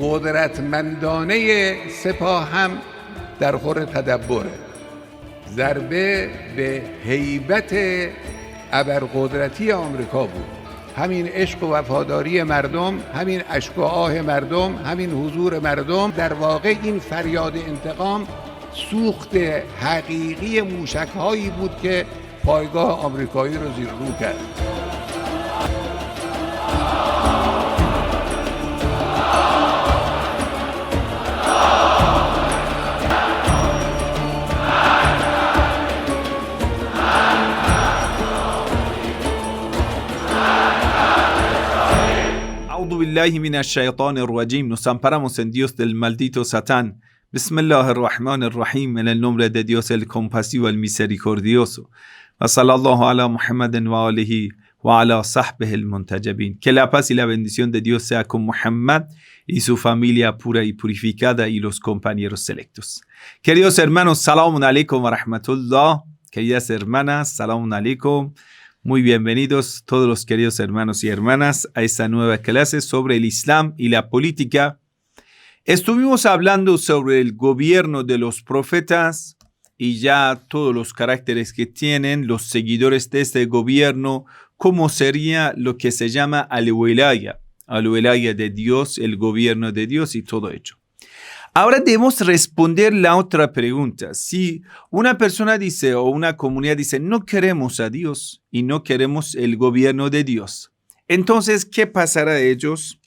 قدرتمندانه سپاه هم در خور تدبره. ضربه به هیبت ابرقدرتی آمریکا بود. همین عشق و وفاداری مردم، همین اشک و آه مردم، همین حضور مردم، در واقع این فریاد انتقام سوخت حقیقی موشک‌هایی بود که پایگاه آمریکایی رو زیر رو کرد. A'udhu billahi minash shaitanir rajim. Nos amparamos en Dios del maldito Satán. Bismillahirrahmanirrahim. En el nombre de Dios el compasivo, el misericordioso. Wa sallallahu ala Muhammadin wa alihi wa ala sahbihi el muntajabin. Que la paz y la bendición de Dios sea con Muhammad y su familia pura y purificada y los compañeros selectos. Queridos hermanos, salamun alaikum wa rahmatullah. Queridas hermanas, salamun alaikum. Muy bienvenidos todos los queridos hermanos y hermanas a esta nueva clase sobre el Islam y la política. Estuvimos hablando sobre el gobierno de los profetas y ya todos los caracteres que tienen los seguidores de este gobierno, cómo sería lo que se llama al-wilaya de Dios, el gobierno de Dios y todo ello. Ahora debemos responder la otra pregunta. Si una persona dice o una comunidad dice no queremos a Dios y no queremos el gobierno de Dios, entonces ¿qué pasará a ellos?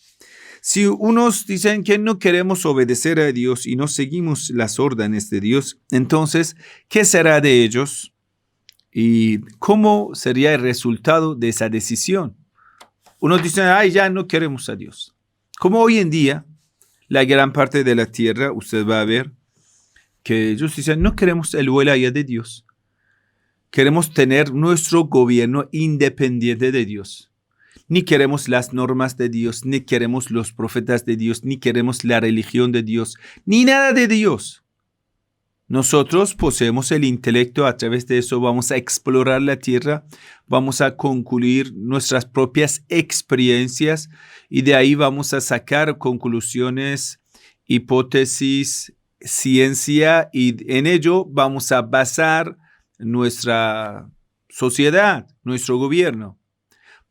Si unos dicen que no queremos obedecer a Dios y no seguimos las órdenes de Dios, entonces ¿qué será de ellos? ¿Y cómo sería el resultado de esa decisión? Unos dicen, ay, ya no queremos a Dios. Como hoy en día, la gran parte de la tierra, usted va a ver que ellos dicen, no queremos el wilaya de Dios. Queremos tener nuestro gobierno independiente de Dios. Ni queremos las normas de Dios, ni queremos los profetas de Dios, ni queremos la religión de Dios, ni nada de Dios. Nosotros poseemos el intelecto, a través de eso vamos a explorar la tierra, vamos a concluir nuestras propias experiencias y de ahí vamos a sacar conclusiones, hipótesis, ciencia y en ello vamos a basar nuestra sociedad, nuestro gobierno.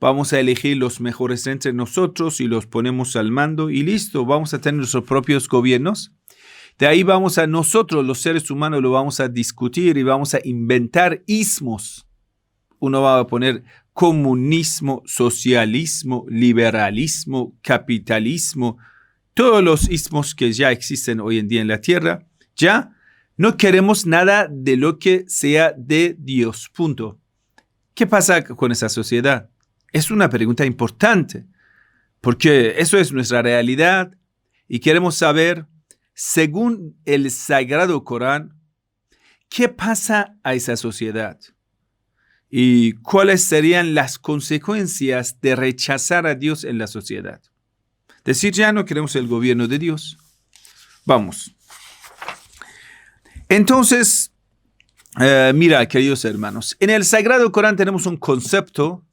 Vamos a elegir los mejores entre nosotros y los ponemos al mando y listo, vamos a tener nuestros propios gobiernos. De ahí vamos a nosotros, los seres humanos, lo vamos a discutir y vamos a inventar ismos. Uno va a poner comunismo, socialismo, liberalismo, capitalismo, todos los ismos que ya existen hoy en día en la tierra. Ya no queremos nada de lo que sea de Dios. Punto. ¿Qué pasa con esa sociedad? Es una pregunta importante, porque eso es nuestra realidad y queremos saber, según el Sagrado Corán, ¿qué pasa a esa sociedad? ¿Y cuáles serían las consecuencias de rechazar a Dios en la sociedad? Decir, ya no queremos el gobierno de Dios. Vamos. Entonces, mira, queridos hermanos, en el Sagrado Corán tenemos un concepto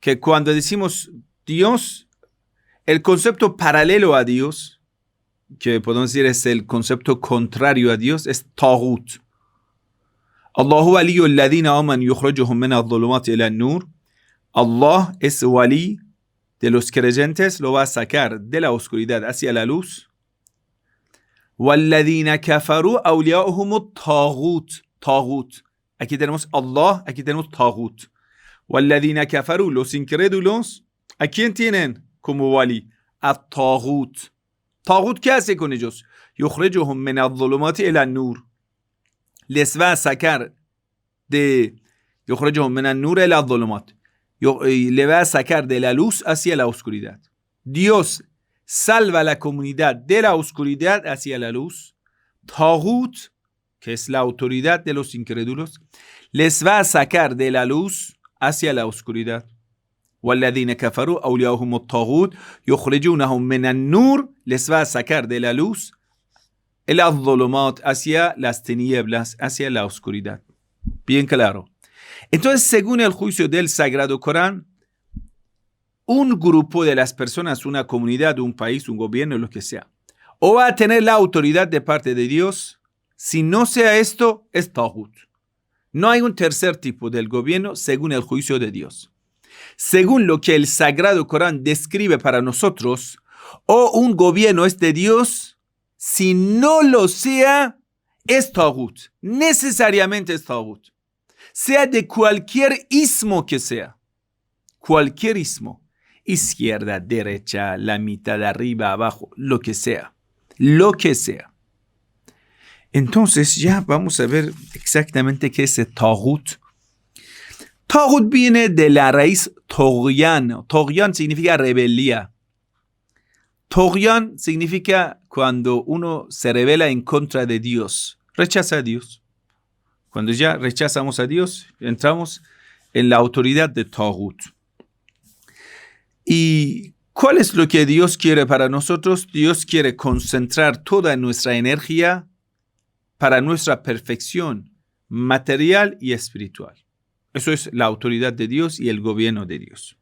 que cuando decimos Dios, el concepto paralelo a Dios, que podemos decir es el concepto contrario a Dios, es Taghut. Allahu waliyyu alladhina amanu yukhrijuhum min adh-dhulumati ila an-nur. Allah es wali de los creyentes, lo va a sacar de la oscuridad hacia la luz. Walladhina kafaru awliya'uhum at-taghut. Taghut. Aquí tenemos Allah, aquí tenemos Taghut. Walladhina kafaru, los incrédulos, ¿a quién tienen como wali? At-Taghut. Taghut, ¿qué hace con ellos? Yukhrijuhum min adh-dhulumati ila an-nur. Les va a sacar de yukhrijuhum min an-nur ila adh-dhulumat. Le va a sacar de la luz hacia la oscuridad. Dios salva a la comunidad de la oscuridad hacia la luz. Taghut, que es la autoridad de los incrédulos, les va a sacar de la luz hacia la oscuridad. وَالَّذِينَ كَفَرُوا أَوْلِيَاؤُهُمُ الطَّاغُوتُ يُخْرِجُونَهُم مِّنَ النُّورِ, les va a sacar de la luz el adh-dhulumat, hacia las tinieblas, hacia la oscuridad. Bien claro. Entonces, según el juicio del Sagrado Corán, un grupo de las personas, una comunidad, un país, un gobierno, lo que sea, o va a tener la autoridad de parte de Dios. Si no sea esto, es Taghut. No hay un tercer tipo del gobierno según el juicio de Dios. Según lo que el Sagrado Corán describe para nosotros, o un gobierno es de Dios, si no lo sea, es Taghut. Necesariamente es Taghut. Sea de cualquier ismo que sea. Cualquier ismo. Izquierda, derecha, la mitad, arriba, abajo, lo que sea. Lo que sea. Entonces ya vamos a ver exactamente qué es el Taghut. Taghut viene de la raíz Toghyan. Toghyan significa rebeldía. Toghyan significa cuando uno se rebela en contra de Dios. Rechaza a Dios. Cuando ya rechazamos a Dios, entramos en la autoridad de Taghut. ¿Y cuál es lo que Dios quiere para nosotros? Dios quiere concentrar toda nuestra energía para nuestra perfección material y espiritual. Eso es la autoridad de Dios y el gobierno de Dios.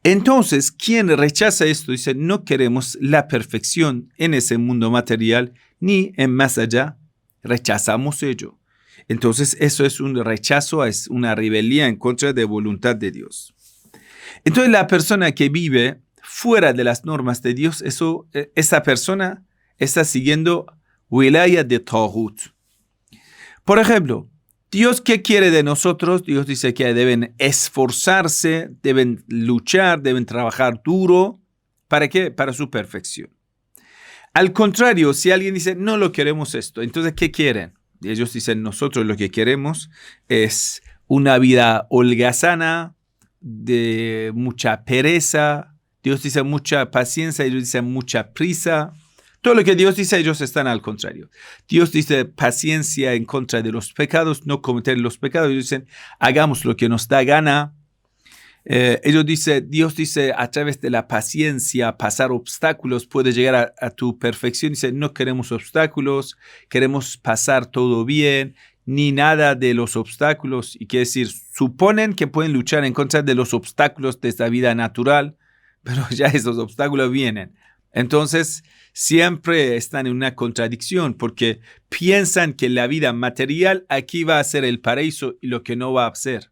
Entonces, quien rechaza esto dice, no queremos la perfección en ese mundo material ni en más allá, rechazamos ello. Entonces, eso es un rechazo, es una rebelión en contra de la voluntad de Dios. Entonces, la persona que vive fuera de las normas de Dios, esa persona está siguiendo wilaya de Taghut. Por ejemplo, Dios, ¿qué quiere de nosotros? Dios dice que deben esforzarse, deben luchar, deben trabajar duro. ¿Para qué? Para su perfección. Al contrario, si alguien dice, no lo queremos esto, entonces, ¿qué quieren? Y ellos dicen, nosotros lo que queremos es una vida holgazana, de mucha pereza. Dios dice mucha paciencia, ellos dicen mucha prisa. Todo lo que Dios dice, ellos están al contrario. Dios dice paciencia en contra de los pecados, no cometer los pecados. Ellos dicen, hagamos lo que nos da gana. Dios dice, a través de la paciencia, pasar obstáculos, puede llegar a tu perfección. Dice, no queremos obstáculos, queremos pasar todo bien, ni nada de los obstáculos. Y quiere decir, suponen que pueden luchar en contra de los obstáculos de esta vida natural, pero ya esos obstáculos vienen. Entonces, siempre están en una contradicción porque piensan que la vida material aquí va a ser el paraíso y lo que no va a ser.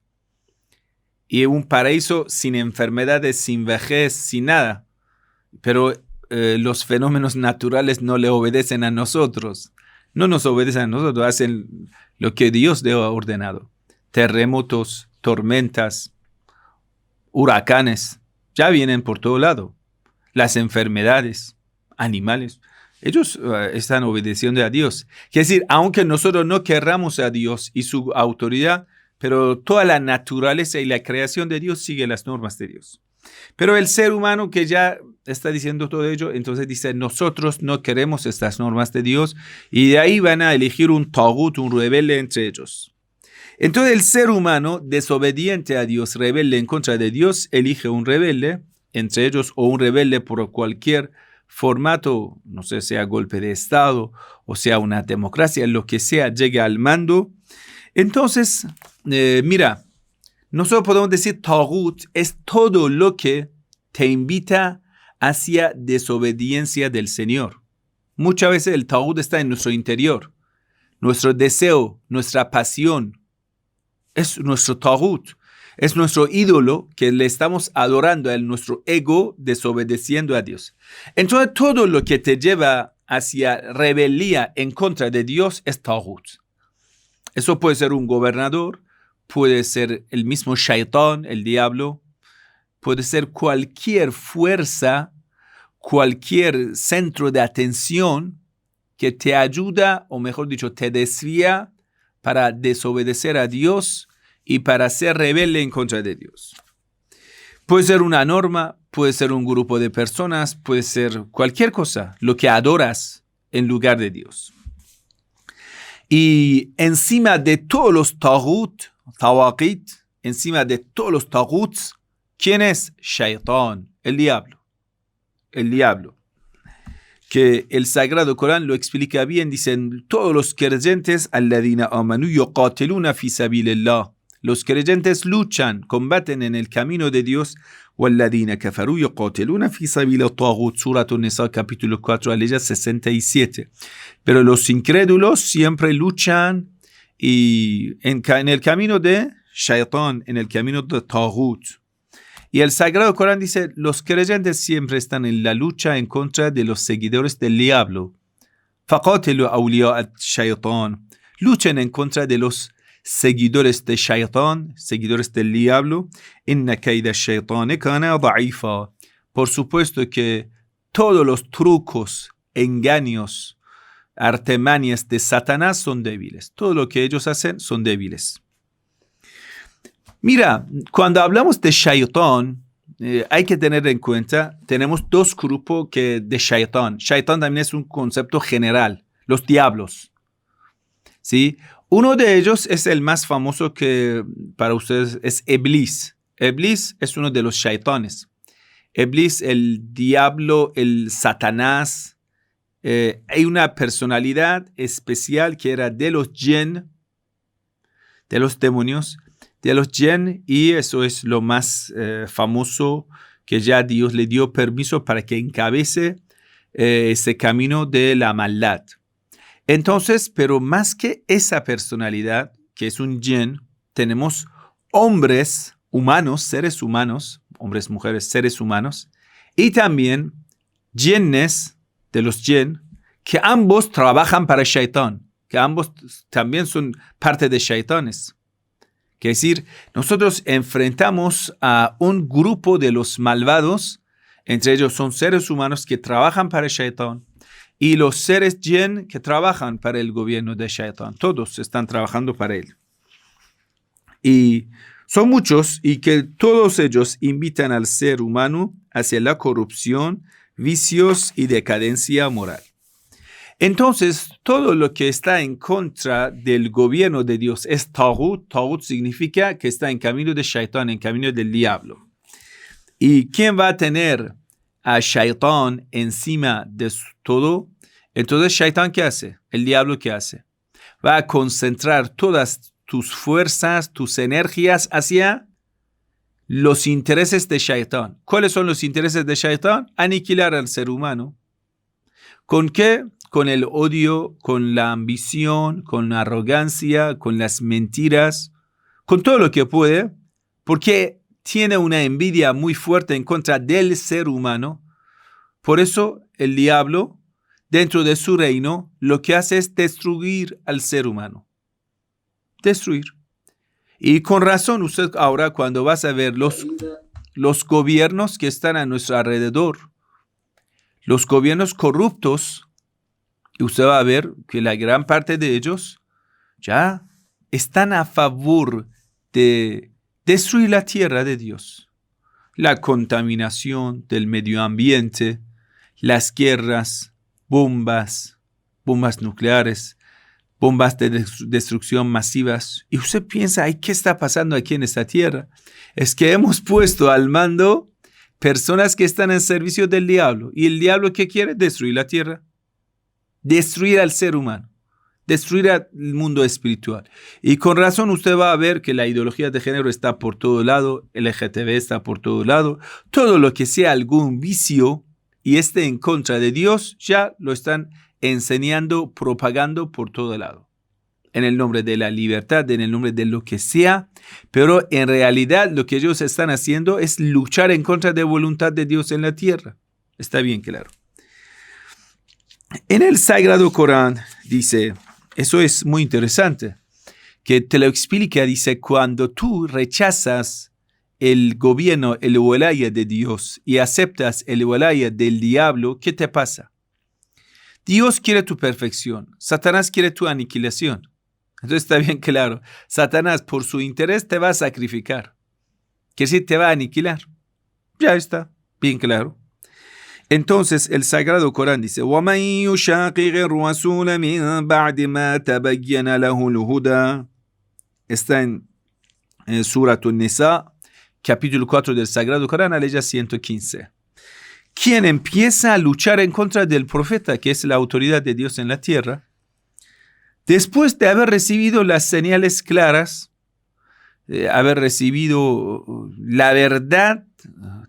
Y un paraíso sin enfermedades, sin vejez, sin nada. Pero los fenómenos naturales no le obedecen a nosotros. No nos obedecen a nosotros, hacen lo que Dios ha ordenado. Terremotos, tormentas, huracanes, ya vienen por todo lado. Las enfermedades, animales, ellos están obedeciendo a Dios. Quiere decir, aunque nosotros no querramos a Dios y su autoridad, pero toda la naturaleza y la creación de Dios sigue las normas de Dios. Pero el ser humano que ya está diciendo todo ello, entonces dice, nosotros no queremos estas normas de Dios, y de ahí van a elegir un taghut, un rebelde entre ellos. Entonces el ser humano desobediente a Dios, rebelde en contra de Dios, elige un rebelde entre ellos, o un rebelde por cualquier formato, no sé, sea golpe de Estado o sea una democracia, lo que sea, llegue al mando. Entonces, mira, nosotros podemos decir Taghut es todo lo que te invita hacia desobediencia del Señor. Muchas veces el Taghut está en nuestro interior. Nuestro deseo, nuestra pasión, es nuestro Taghut. Es nuestro ídolo que le estamos adorando a nuestro ego, desobedeciendo a Dios. Entonces, todo lo que te lleva hacia rebeldía en contra de Dios es Taghut. Eso puede ser un gobernador, puede ser el mismo Shaitán, el diablo, puede ser cualquier fuerza, cualquier centro de atención que te ayuda, o mejor dicho, te desvía para desobedecer a Dios y para ser rebelde en contra de Dios. Puede ser una norma, puede ser un grupo de personas, puede ser cualquier cosa, lo que adoras en lugar de Dios. Y encima de todos los taghut, tawaqit, encima de todos los taghuts, ¿quién es? Shaitán, el diablo. El diablo. Que el Sagrado Corán lo explica bien, dicen, todos los creyentes, alladhina amanu yuqatiluna fi sabilillah. los creyentes luchan, combaten en el camino de Dios. وَالَّذِينَ كَفَرُوا يُقَاتِلُونَ فِي سَبِيلِ الطَّاغُوتِ, Surah An-Nisa, capítulo 4, aleya 67. Pero los incrédulos siempre luchan en el camino de Shaitán, en el camino de Taghut. Y el Sagrado Corán dice, los creyentes siempre están en la lucha en contra de los seguidores del diablo. فَقَاتِلُوا أَوْلِيَاءَ الشَّيْطَانِ, luchen en contra de los seguidores de Shaitán, seguidores del diablo. إِنَّ كَيْدَ الشَّيْطَانِ كَانَ ضَعِيفًا, por supuesto que todos los trucos, engaños, artimañas de Satanás son débiles. Todo lo que ellos hacen son débiles. Mira, cuando hablamos de Shaitán, hay que tener en cuenta, tenemos dos grupos de Shaitán. Shaitán también es un concepto general, los diablos. ¿Sí? Uno de ellos es el más famoso que para ustedes es Iblis. Iblis es uno de los Shaitanes. Iblis, el diablo, el Satanás. Hay una personalidad especial que era de los jinn, de los demonios, de los jinn, y eso es lo más famoso, que ya Dios le dio permiso para que encabece ese camino de la maldad. Entonces, pero más que esa personalidad, que es un jinn, tenemos hombres humanos, seres humanos, hombres, mujeres, seres humanos, y también jinnes de los jinn, que ambos trabajan para Shaitán, que ambos también son parte de Shaitanes. Es decir, nosotros enfrentamos a un grupo de los malvados, entre ellos son seres humanos que trabajan para Shaitán, y los seres jinn que trabajan para el gobierno de Shaitán. Todos están trabajando para él. Y son muchos, y que todos ellos invitan al ser humano hacia la corrupción, vicios y decadencia moral. Entonces, todo lo que está en contra del gobierno de Dios es Taghut. Taghut significa que está en camino de Shaitán, en camino del diablo. ¿Y quién va a tener a Shaitán encima de todo? Entonces, Shaitán, ¿qué hace? El diablo, ¿qué hace? Va a concentrar todas tus fuerzas, tus energías hacia los intereses de Shaitán. ¿Cuáles son los intereses de Shaitán? Aniquilar al ser humano. ¿Con qué? Con el odio, con la ambición, con la arrogancia, con las mentiras, con todo lo que puede, porque tiene una envidia muy fuerte en contra del ser humano. Por eso el diablo, dentro de su reino, lo que hace es destruir al ser humano. Destruir. Y con razón, usted ahora cuando vas a ver los gobiernos que están a nuestro alrededor, los gobiernos corruptos, y usted va a ver que la gran parte de ellos ya están a favor de destruir la tierra de Dios. La contaminación del medio ambiente, las guerras, bombas nucleares, bombas de destrucción masivas. Y usted piensa, ay, ¿qué está pasando aquí en esta tierra? Es que hemos puesto al mando personas que están en servicio del diablo. ¿Y el diablo qué quiere? Destruir la tierra. Destruir al ser humano. Destruir al mundo espiritual. Y con razón usted va a ver que la ideología de género está por todo lado, el LGTB está por todo lado. Todo lo que sea algún vicio y esté en contra de Dios, ya lo están enseñando, propagando por todo lado. En el nombre de la libertad, en el nombre de lo que sea. Pero en realidad lo que ellos están haciendo es luchar en contra de la voluntad de Dios en la tierra. Está bien claro. En el Sagrado Corán dice, eso es muy interesante, que te lo explica, dice, cuando tú rechazas el gobierno, el walaya de Dios y aceptas el walaya del diablo, ¿qué te pasa? Dios quiere tu perfección, Satanás quiere tu aniquilación. Entonces está bien claro, Satanás por su interés te va a sacrificar, que sí te va a aniquilar. Ya está, bien claro. Entonces el Sagrado Corán dice, وَمَنْ يُشَاقِقِ الرَّسُولَ مِنْ بَعْدِ مَا تَبَيَّنَ لَهُ الْهُدَى. Está en Surah An-Nisa, capítulo 4 del Sagrado Corán, aleya 115. Quien empieza a luchar en contra del profeta, que es la autoridad de Dios en la tierra, después de haber recibido las señales claras, haber recibido la verdad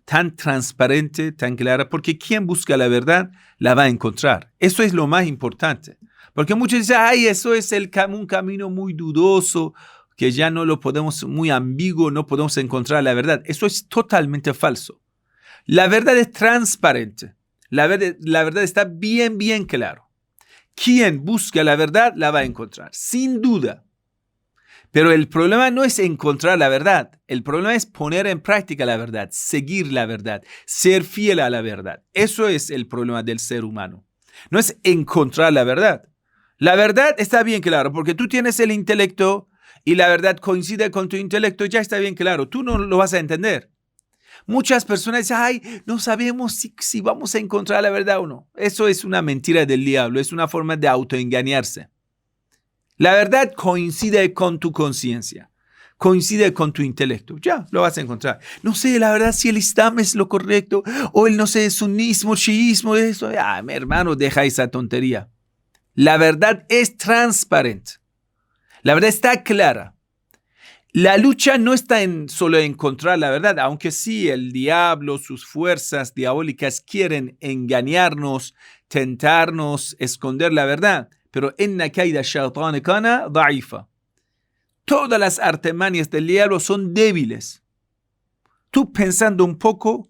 tan transparente, tan clara, porque quien busca la verdad la va a encontrar. Eso es lo más importante. Porque muchos dicen, ay, eso es un camino muy dudoso, que ya no lo podemos, muy ambiguo, no podemos encontrar la verdad. Eso es totalmente falso. La verdad es transparente. La verdad está bien, bien claro. Quien busca la verdad la va a encontrar, sin duda. Pero el problema no es encontrar la verdad. El problema es poner en práctica la verdad, seguir la verdad, ser fiel a la verdad. Eso es el problema del ser humano. No es encontrar la verdad. La verdad está bien claro, porque tú tienes el intelecto y la verdad coincide con tu intelecto, ya está bien claro. Tú no lo vas a entender. Muchas personas dicen, ay, no sabemos si vamos a encontrar la verdad o no. Eso es una mentira del diablo, es una forma de autoengañarse. La verdad coincide con tu conciencia, coincide con tu intelecto. Ya lo vas a encontrar. No sé, la verdad, si el Islam es lo correcto o el, no sé, sunismo, chiismo, eso. Ah, mi hermano, deja esa tontería. La verdad es transparente. La verdad está clara. La lucha no está en solo encontrar la verdad, aunque sí el diablo, sus fuerzas diabólicas quieren engañarnos, tentarnos, esconder la verdad. Pero inna kayda shaytani kana da'ifa. Todas las artimañas del diablo son débiles. Tú pensando un poco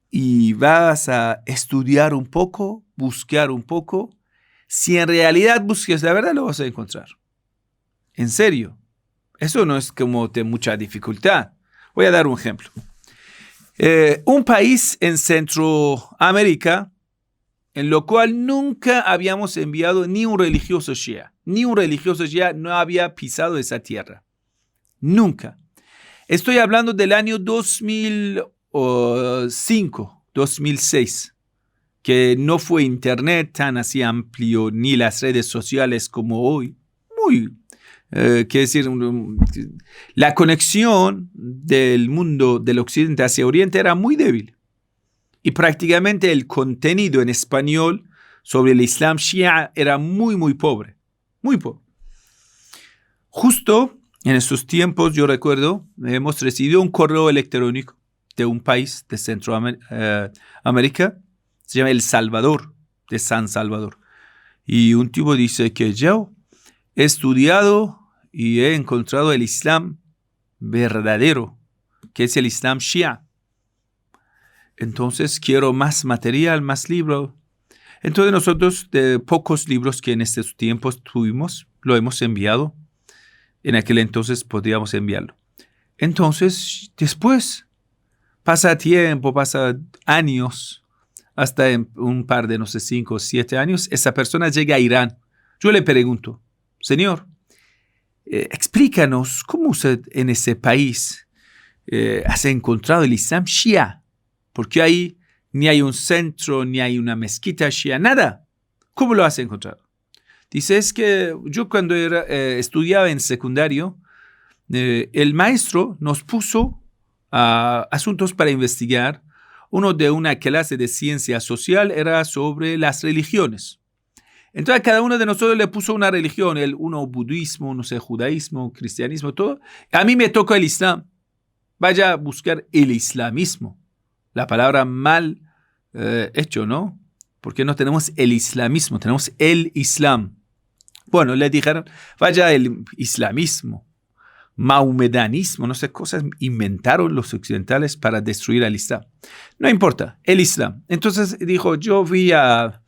y vas a estudiar un poco, buscar un poco, si en realidad buscas la verdad lo vas a encontrar. En serio. Eso no es como de mucha dificultad. Voy a dar un ejemplo. Un país en Centroamérica en lo cual nunca habíamos enviado ni un religioso shia. Ni un religioso shia no había pisado esa tierra. Nunca. Estoy hablando del año 2005, 2006, que no fue internet tan así amplio, ni las redes sociales como hoy. Quiere decir, la conexión del mundo del occidente hacia oriente era muy débil. Y prácticamente el contenido en español sobre el Islam Shia era muy, muy pobre. Muy pobre. Justo en estos tiempos, yo recuerdo, hemos recibido un correo electrónico de un país de Centroamérica, se llama El Salvador, de San Salvador. Y un tipo dice que yo he estudiado y he encontrado el Islam verdadero, que es el Islam Shia. Entonces quiero más material, más libros. Entonces nosotros, de pocos libros que en estos tiempos tuvimos, lo hemos enviado. En aquel entonces podríamos enviarlo. Entonces, después, pasa tiempo, pasa años, hasta un par de, no sé, 5 o 7 años, esa persona llega a Irán. Yo le pregunto, señor, explícanos, ¿cómo usted en ese país has encontrado el Islam Shia? Porque ahí ni hay un centro, ni hay una mezquita shia, nada. ¿Cómo lo has encontrado? Dice, es que yo cuando estudiaba en secundario, el maestro nos puso asuntos para investigar. Uno de una clase de ciencia social era sobre las religiones. Entonces a cada uno de nosotros le puso una religión, uno budismo, no sé, judaísmo, cristianismo, todo. A mí me tocó el Islam. Vaya a buscar el islamismo. La palabra mal hecho, ¿no? Porque no tenemos el islamismo, tenemos el Islam. Bueno, le dijeron, vaya el islamismo, mahomedanismo, no sé, cosas inventaron los occidentales para destruir al Islam. No importa, el Islam. Entonces dijo, yo fui a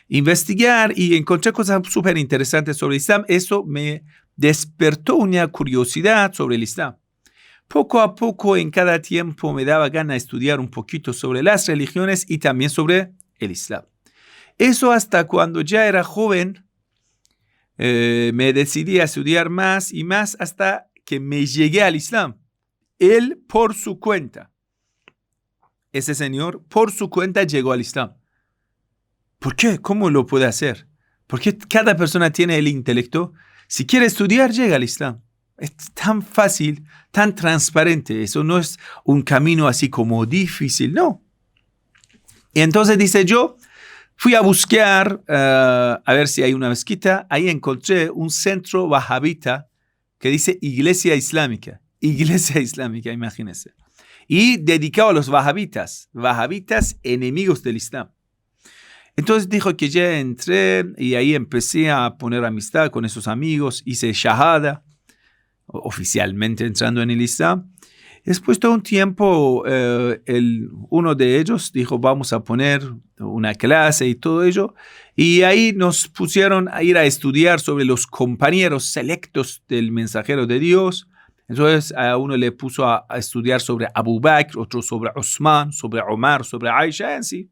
investigar y encontré cosas súper interesantes sobre el Islam. Eso me despertó una curiosidad sobre el Islam. Poco a poco, en cada tiempo, me daba gana de estudiar un poquito sobre las religiones y también sobre el Islam. Eso hasta cuando ya era joven, me decidí a estudiar más y más hasta que me llegué al Islam. Él por su cuenta. Ese señor por su cuenta llegó al Islam. ¿Por qué? ¿Cómo lo puede hacer? Porque cada persona tiene el intelecto. Si quiere estudiar, llega al Islam. Es tan fácil, tan transparente. Eso no es un camino así como difícil, no. Y entonces dice, yo fui a buscar, a ver si hay una mezquita. Ahí encontré un centro wahabita que dice Iglesia Islámica. Iglesia Islámica, imagínense. Y dedicado a los wahabitas enemigos del Islam. Entonces dijo que ya entré y ahí empecé a poner amistad con esos amigos, hice shahada, oficialmente entrando en el Islam. Después de un tiempo, uno de ellos dijo, vamos a poner una clase y todo ello. Y ahí nos pusieron a ir a estudiar sobre los compañeros selectos del mensajero de Dios. Entonces a uno le puso a estudiar sobre Abu Bakr, otro sobre Osman, sobre Omar, sobre Aisha en sí.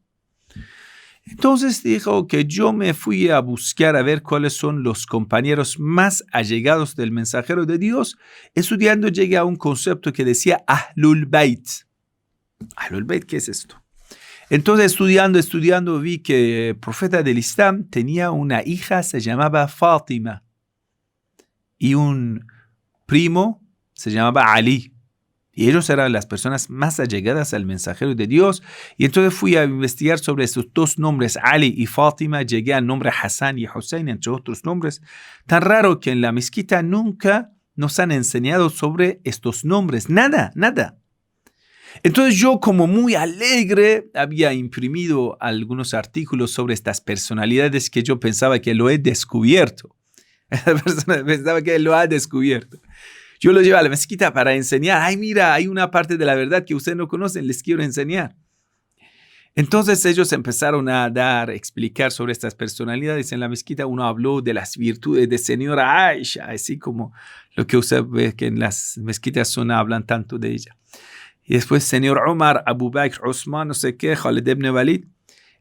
Entonces dijo que yo me fui a buscar a ver cuáles son los compañeros más allegados del mensajero de Dios. Estudiando llegué a un concepto que decía Ahlul Bayt. Ahlul Bayt, ¿qué es esto? Entonces estudiando vi que el profeta del Islam tenía una hija, se llamaba Fátima. Y un primo se llamaba Ali. Y ellos eran las personas más allegadas al mensajero de Dios. Y entonces fui a investigar sobre estos dos nombres, Ali y Fátima. Llegué al nombre Hassan y Hussein, entre otros nombres. Tan raro que en la mezquita nunca nos han enseñado sobre estos nombres. Nada. Entonces yo, como muy alegre, había imprimido algunos artículos sobre estas personalidades que yo pensaba que lo he descubierto. La persona pensaba que lo ha descubierto. Yo lo llevé a la mezquita para enseñar. Ay, mira, hay una parte de la verdad que ustedes no conocen, les quiero enseñar. Entonces ellos empezaron a explicar sobre estas personalidades. En la mezquita uno habló de las virtudes de señora Aisha, así como lo que usted ve que en las mezquitas hablan tanto de ella. Y después señor Omar, Abu Bakr, Osman, no sé qué, Khalid ibn Walid.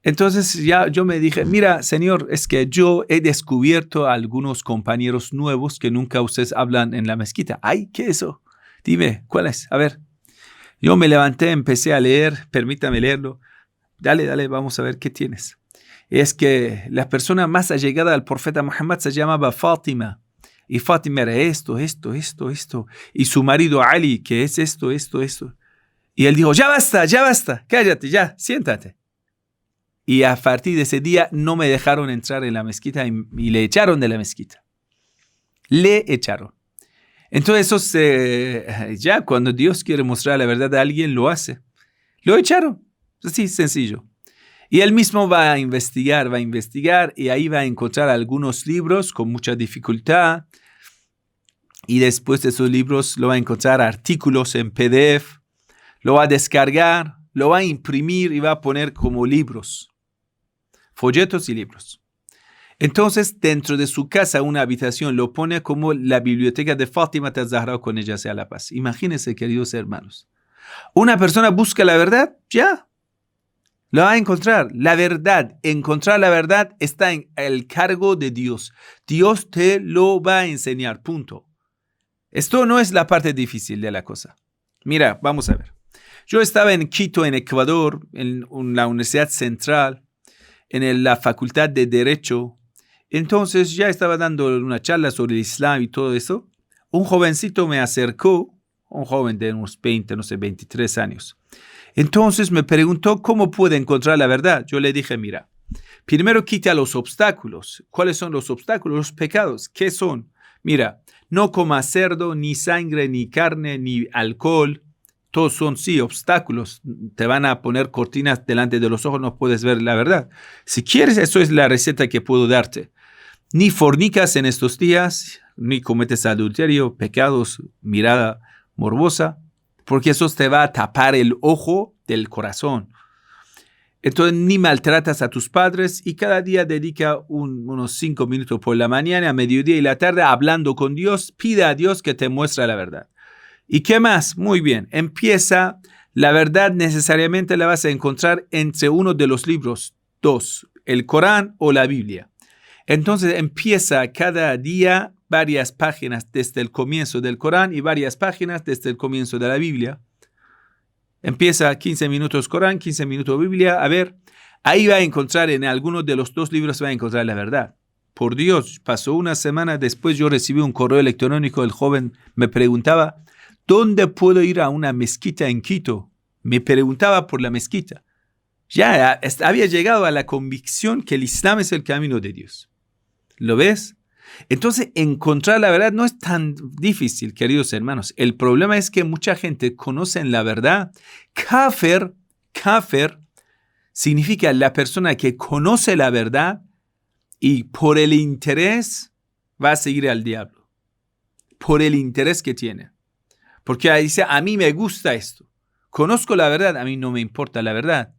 Entonces ya yo me dije, mira, señor, es que yo he descubierto a algunos compañeros nuevos que nunca ustedes hablan en la mezquita. Ay, ¿qué es eso? Dime, ¿cuál es? A ver. Yo me levanté, empecé a leer, permítame leerlo. Dale, vamos a ver qué tienes. Es que la persona más allegada al profeta Muhammad se llamaba Fátima. Y Fátima era esto. Y su marido Ali, que es esto. Y él dijo, ya basta, cállate, ya, siéntate. Y a partir de ese día no me dejaron entrar en la mezquita y le echaron de la mezquita. Le echaron. Entonces ya cuando Dios quiere mostrar la verdad a alguien, lo hace. Lo echaron. Así, sencillo. Y él mismo va a investigar y ahí va a encontrar algunos libros con mucha dificultad. Y después de esos libros lo va a encontrar artículos en PDF. Lo va a descargar, lo va a imprimir y va a poner como libros. Folletos y libros. Entonces, dentro de su casa, una habitación, lo pone como la biblioteca de Fátima al-Zahra, con ella sea la paz. Imagínense, queridos hermanos. Una persona busca la verdad, ya. La va a encontrar. Encontrar la verdad está en el cargo de Dios. Dios te lo va a enseñar, punto. Esto no es la parte difícil de la cosa. Mira, vamos a ver. Yo estaba en Quito, en Ecuador, en la Universidad Central, en la Facultad de Derecho. Entonces ya estaba dando una charla sobre el Islam y todo eso. Un jovencito me acercó, un joven de unos 23 años. Entonces me preguntó cómo puede encontrar la verdad. Yo le dije, mira, primero quita los obstáculos. ¿Cuáles son los obstáculos? Los pecados. ¿Qué son? Mira, no comas cerdo, ni sangre, ni carne, ni alcohol. Todos son, sí, obstáculos. Te van a poner cortinas delante de los ojos, no puedes ver la verdad. Si quieres, eso es la receta que puedo darte. Ni fornicas en estos días, ni cometes adulterio, pecados, mirada morbosa, porque eso te va a tapar el ojo del corazón. Entonces, ni maltratas a tus padres y cada día dedica unos 5 minutos por la mañana, a mediodía y la tarde hablando con Dios. Pide a Dios que te muestre la verdad. ¿Y qué más? Muy bien. Empieza. La verdad necesariamente la vas a encontrar entre uno de los libros. 2. El Corán o la Biblia. Entonces empieza cada día varias páginas desde el comienzo del Corán y varias páginas desde el comienzo de la Biblia. Empieza 15 minutos Corán, 15 minutos Biblia. A ver, ahí va a encontrar en algunos de los 2 libros va a encontrar la verdad. Por Dios, pasó una semana después, yo recibí un correo electrónico. El joven me preguntaba, ¿dónde puedo ir a una mezquita en Quito? Me preguntaba por la mezquita. Ya había llegado a la convicción que el Islam es el camino de Dios. ¿Lo ves? Entonces, encontrar la verdad no es tan difícil, queridos hermanos. El problema es que mucha gente conoce la verdad. Kafir significa la persona que conoce la verdad y por el interés va a seguir al diablo. Por el interés que tiene. Porque dice, a mí me gusta esto. Conozco la verdad, a mí no me importa la verdad.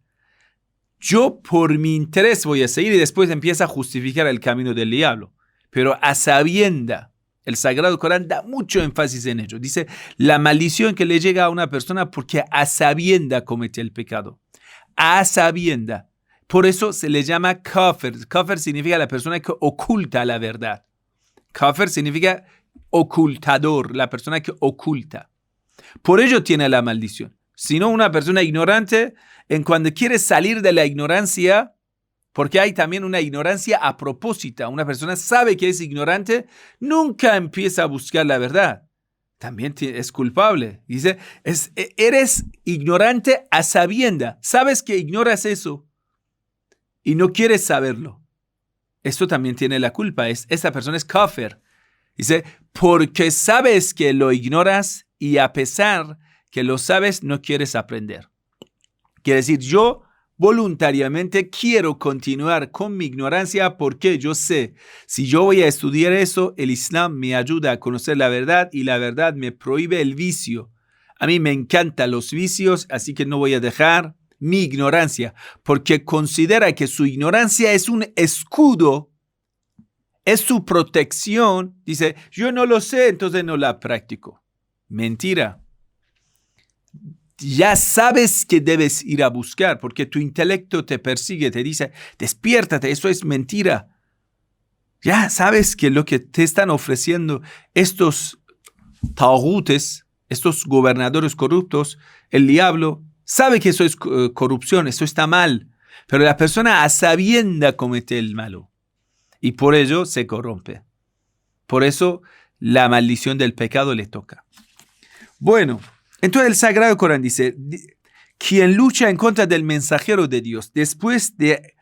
Yo por mi interés voy a seguir y después empieza a justificar el camino del diablo. Pero a sabienda, el Sagrado Corán da mucho énfasis en ello. Dice, la maldición que le llega a una persona porque a sabienda comete el pecado. A sabienda. Por eso se le llama kafir. Kafir significa la persona que oculta la verdad. Kafir significa ocultador, la persona que oculta. Por ello tiene la maldición. Si no, una persona ignorante, en cuando quiere salir de la ignorancia, porque hay también una ignorancia a propósito, una persona sabe que es ignorante, nunca empieza a buscar la verdad. También es culpable. Dice, eres ignorante a sabienda. Sabes que ignoras eso y no quieres saberlo. Esto también tiene la culpa. Esa persona es kafir. Dice, porque sabes que lo ignoras y a pesar que lo sabes, no quieres aprender. Quiere decir, yo voluntariamente quiero continuar con mi ignorancia porque yo sé, si yo voy a estudiar eso, el Islam me ayuda a conocer la verdad y la verdad me prohíbe el vicio. A mí me encantan los vicios, así que no voy a dejar mi ignorancia, porque considera que su ignorancia es un escudo, es su protección. Dice, yo no lo sé, entonces no la practico. Mentira. Ya sabes que debes ir a buscar porque tu intelecto te persigue, te dice, despiértate, eso es mentira. Ya sabes que lo que te están ofreciendo estos taghutes, estos gobernadores corruptos, el diablo, sabe que eso es corrupción, eso está mal. Pero la persona a sabienda comete el malo y por ello se corrompe. Por eso la maldición del pecado le toca. Bueno, entonces el Sagrado Corán dice, quien lucha en contra del mensajero de Dios después de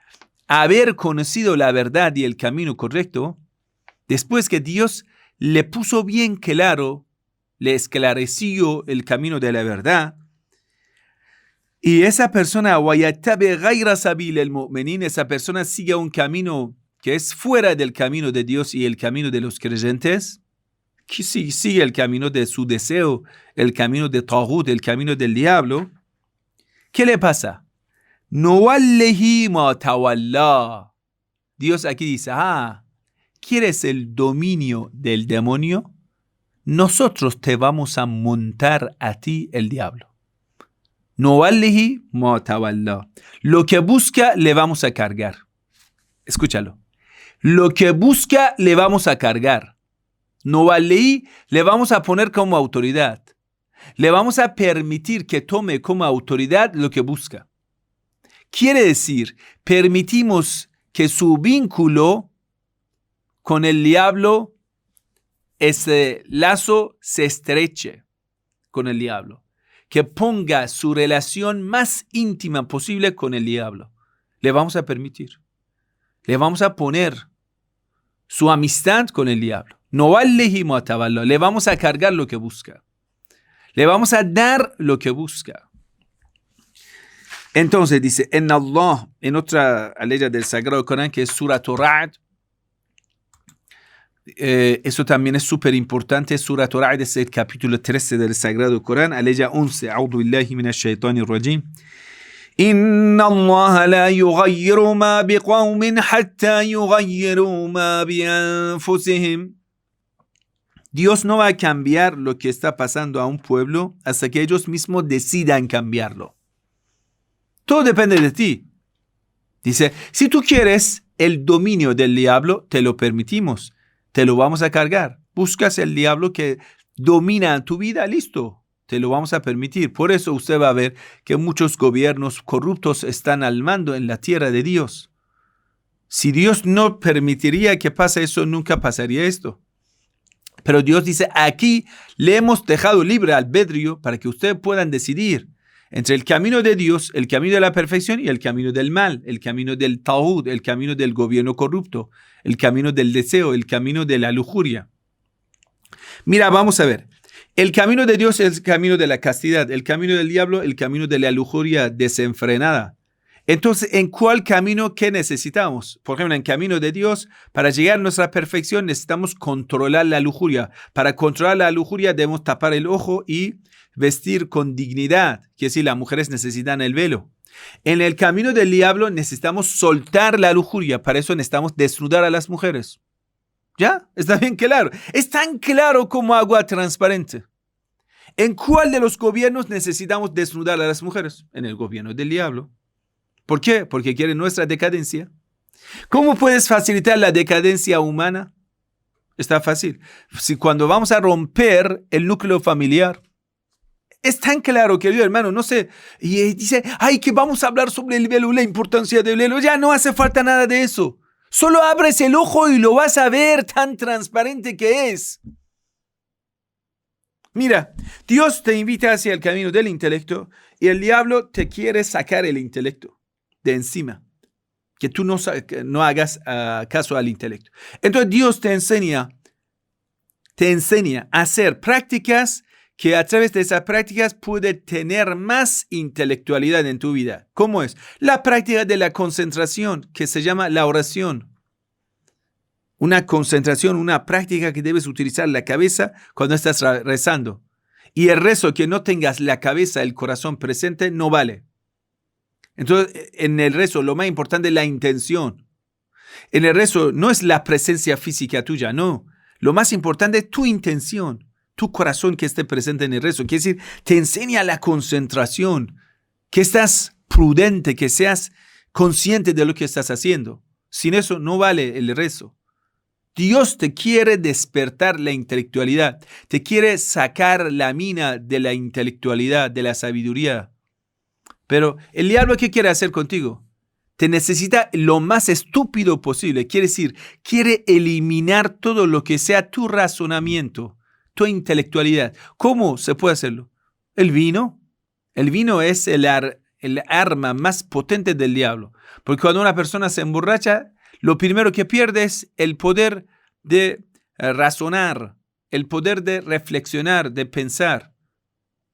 haber conocido la verdad y el camino correcto, después que Dios le puso bien claro, le esclareció el camino de la verdad, y esa persona, esa persona sigue un camino que es fuera del camino de Dios y el camino de los creyentes, que sigue el camino de su deseo, el camino de Taghut, el camino del diablo, ¿qué le pasa? Nuwallihi ma tawalla. Dios aquí dice, ¿quieres el dominio del demonio? Nosotros te vamos a montar a ti el diablo. Nuwallihi ma tawalla. Lo que busca le vamos a cargar. Escúchalo. Lo que busca le vamos a cargar. Nuwallihi le vamos a poner como autoridad. Le vamos a permitir que tome como autoridad lo que busca. Quiere decir, permitimos que su vínculo con el diablo, ese lazo se estreche con el diablo. Que ponga su relación más íntima posible con el diablo. Le vamos a permitir. Le vamos a poner su amistad con el diablo. Le vamos a cargar lo que busca. Le vamos a dar lo que busca. Entonces dice, en Allah, en otra aleya del Sagrado Corán, que es Surat Ra'd, eso también es súper importante. Surat Ra'd es el capítulo 13 del Sagrado Corán, aleya 11. A'udhu billahi minash shaitanir rajim. Inna Allah la yughayyiru ma biqawmin hatta yughayyiru ma bi anfusihim. Dios no va a cambiar lo que está pasando a un pueblo hasta que ellos mismos decidan cambiarlo. Todo depende de ti. Dice, si tú quieres el dominio del diablo, te lo permitimos. Te lo vamos a cargar. Buscas el diablo que domina tu vida, listo. Te lo vamos a permitir. Por eso usted va a ver que muchos gobiernos corruptos están al mando en la tierra de Dios. Si Dios no permitiría que pase eso, nunca pasaría esto. Pero Dios dice, aquí le hemos dejado libre albedrío para que ustedes puedan decidir. entre el camino de Dios, el camino de la perfección y el camino del mal, el camino del taúd, el camino del gobierno corrupto, el camino del deseo, el camino de la lujuria. Mira, vamos a ver. El camino de Dios es el camino de la castidad, el camino del diablo, el camino de la lujuria desenfrenada. Entonces, ¿en cuál camino qué necesitamos? Por ejemplo, en el camino de Dios, para llegar a nuestra perfección necesitamos controlar la lujuria. Para controlar la lujuria debemos tapar el ojo y vestir con dignidad, que si las mujeres necesitan el velo. En el camino del diablo necesitamos soltar la lujuria, para eso necesitamos desnudar a las mujeres. ¿Ya? Está bien claro. Es tan claro como agua transparente. ¿En cuál de los gobiernos necesitamos desnudar a las mujeres? En el gobierno del diablo. ¿Por qué? Porque quiere nuestra decadencia. ¿Cómo puedes facilitar la decadencia humana? Está fácil. Si cuando vamos a romper el núcleo familiar, es tan claro, querido hermano, no sé, y dice, ay, que vamos a hablar sobre el velo, la importancia del velo. Ya no hace falta nada de eso. Solo abres el ojo y lo vas a ver tan transparente que es. Mira, Dios te invita hacia el camino del intelecto y el diablo te quiere sacar el intelecto de encima. Que tú no hagas caso al intelecto. Entonces Dios te enseña a hacer prácticas que a través de esas prácticas puede tener más intelectualidad en tu vida. ¿Cómo es? La práctica de la concentración, que se llama la oración. Una concentración, una práctica que debes utilizar la cabeza cuando estás rezando. Y el rezo que no tengas la cabeza, el corazón presente, no vale. Entonces, en el rezo lo más importante es la intención. En el rezo no es la presencia física tuya, no. Lo más importante es tu intención. Tu corazón que esté presente en el rezo. Quiere decir, te enseña la concentración, que estás prudente, que seas consciente de lo que estás haciendo. Sin eso no vale el rezo. Dios te quiere despertar la intelectualidad, te quiere sacar la mina de la intelectualidad, de la sabiduría. Pero el diablo, ¿qué quiere hacer contigo? Te necesita lo más estúpido posible. Quiere decir, quiere eliminar todo lo que sea tu razonamiento, tu intelectualidad. ¿Cómo se puede hacerlo? El vino. El vino es el arma más potente del diablo. Porque cuando una persona se emborracha, lo primero que pierde es el poder de razonar, el poder de reflexionar, de pensar.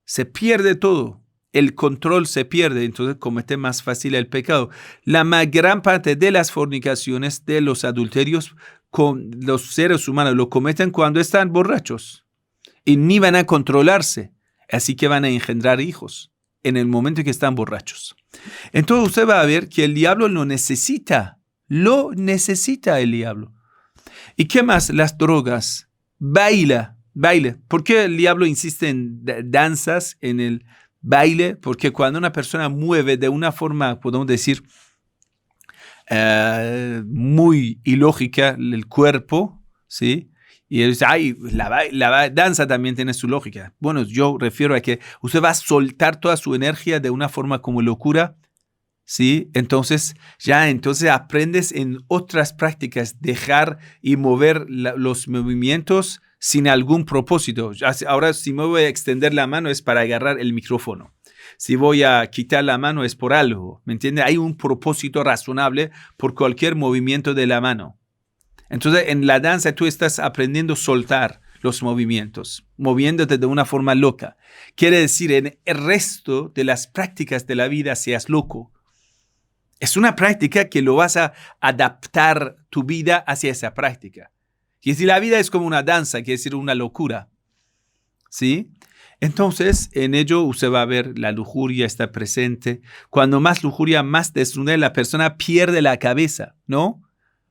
Se pierde todo. El control se pierde, entonces comete más fácil el pecado. La gran parte de las fornicaciones, de los adulterios con los seres humanos lo cometen cuando están borrachos. Y ni van a controlarse, así que van a engendrar hijos en el momento en que están borrachos. Entonces usted va a ver que el diablo lo necesita el diablo. ¿Y qué más? Las drogas, baile. ¿Por qué el diablo insiste en danzas, en el baile? Porque cuando una persona mueve de una forma, podemos decir, muy ilógica el cuerpo, ¿sí? Y él dice, ay, la danza también tiene su lógica. Bueno, yo refiero a que usted va a soltar toda su energía de una forma como locura, ¿sí? Entonces aprendes en otras prácticas dejar y mover los movimientos sin algún propósito. Ahora, si me voy a extender la mano es para agarrar el micrófono. Si voy a quitar la mano es por algo, ¿me entiende? Hay un propósito razonable por cualquier movimiento de la mano. Entonces, en la danza tú estás aprendiendo a soltar los movimientos, moviéndote de una forma loca. Quiere decir, en el resto de las prácticas de la vida seas loco. Es una práctica que lo vas a adaptar tu vida hacia esa práctica. Y si la vida es como una danza, quiere decir una locura, ¿sí? Entonces, en ello usted va a ver la lujuria está presente. Cuando más lujuria, más desnudez, la persona pierde la cabeza, ¿no?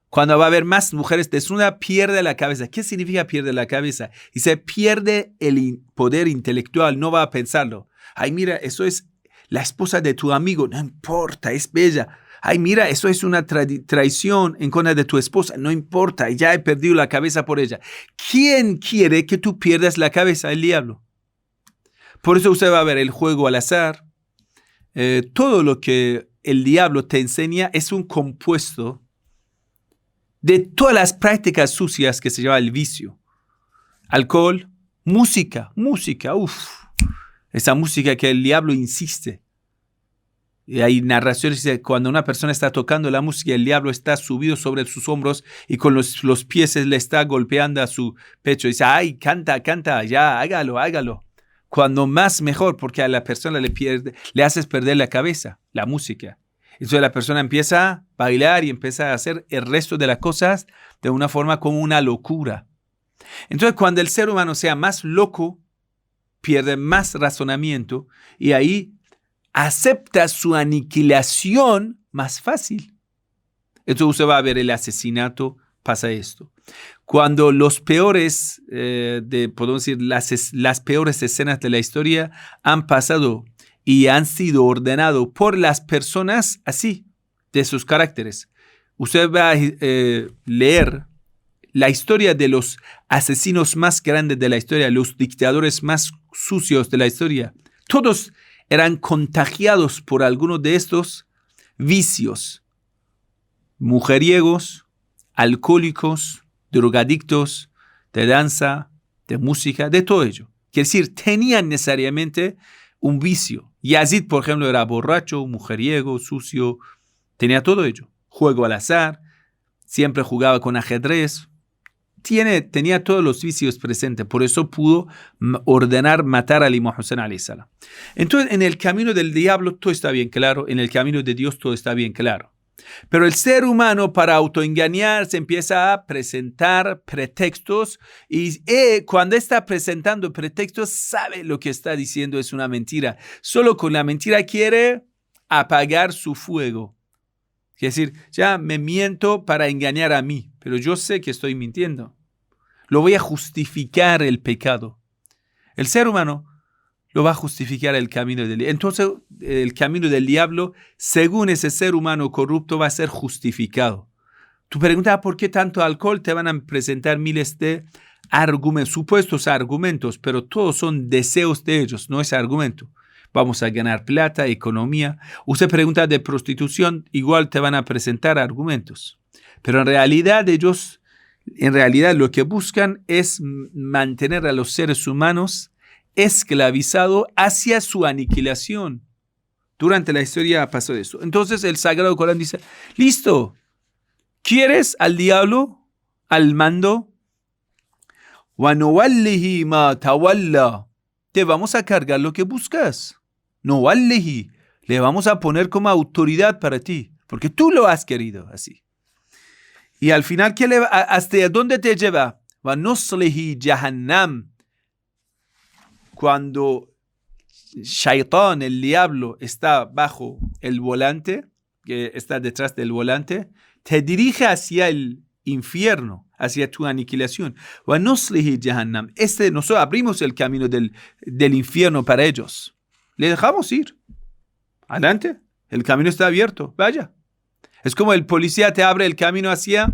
Cuando va a haber más mujeres desnudas, pierde la cabeza. ¿Qué significa pierde la cabeza? Y se pierde el poder intelectual, no va a pensarlo. Ay, mira, eso es la esposa de tu amigo, no importa, es bella. Ay, mira, eso es una traición en contra de tu esposa, no importa, ya he perdido la cabeza por ella. ¿Quién quiere que tú pierdas la cabeza? El diablo. Por eso usted va a ver el juego al azar. Todo lo que el diablo te enseña es un compuesto de todas las prácticas sucias que se llama el vicio. Alcohol, música, esa música que el diablo insiste. Y hay narraciones que cuando una persona está tocando la música, el diablo está subido sobre sus hombros y con los pies le está golpeando a su pecho. Y dice, ay, canta, canta, ya, hágalo. Cuando más mejor, porque a la persona le haces perder la cabeza, la música. Entonces la persona empieza a bailar y empieza a hacer el resto de las cosas de una forma como una locura. Entonces cuando el ser humano sea más loco, pierde más razonamiento y ahí acepta su aniquilación más fácil. Entonces usted va a ver el asesinato, pasa esto. Cuando los peores, podemos decir, las peores escenas de la historia han pasado y han sido ordenados por las personas así, de sus caracteres. Usted va a leer la historia de los asesinos más grandes de la historia, los dictadores más sucios de la historia. Todos eran contagiados por alguno de estos vicios. Mujeriegos, alcohólicos, drogadictos, de danza, de música, de todo ello. Quiere decir, tenían necesariamente un vicio. Yazid, por ejemplo, era borracho, mujeriego, sucio, tenía todo ello. Juego al azar, siempre jugaba con ajedrez. Tenía todos los vicios presentes, por eso pudo ordenar matar al Imam Hussein alayhi salam. Entonces, en el camino del diablo todo está bien claro, en el camino de Dios todo está bien claro. Pero el ser humano, para autoengañarse, empieza a presentar pretextos y cuando está presentando pretextos sabe lo que está diciendo es una mentira. Solo con la mentira quiere apagar su fuego. Es decir, ya me miento para engañar a mí, pero yo sé que estoy mintiendo. Lo voy a justificar el pecado. El ser humano lo va a justificar el camino del diablo. Entonces, el camino del diablo, según ese ser humano corrupto, va a ser justificado. Tú preguntas, ¿por qué tanto alcohol? Te van a presentar miles de argumentos, supuestos argumentos, pero todos son deseos de ellos, no es argumento. Vamos a ganar plata, economía. Usted pregunta de prostitución, igual te van a presentar argumentos. Pero en realidad lo que buscan es mantener a los seres humanos esclavizados hacia su aniquilación. Durante la historia pasó eso. Entonces el Sagrado Corán dice, listo, ¿quieres al diablo al mando? وَنُوَلِّهِ مَا تَوَلَّى. Te vamos a cargar lo que buscas. No valehi, le vamos a poner como autoridad para ti, porque tú lo has querido así. Y al final, ¿hasta dónde te lleva? Va nuslihi jahannam. Cuando Shaitán, el diablo, está bajo el volante, que está detrás del volante, te dirige hacia el infierno, hacia tu aniquilación. Va nuslihi jahannam. Nosotros abrimos el camino del infierno para ellos. Le dejamos ir. Adelante. El camino está abierto. Vaya. Es como el policía te abre el camino hacia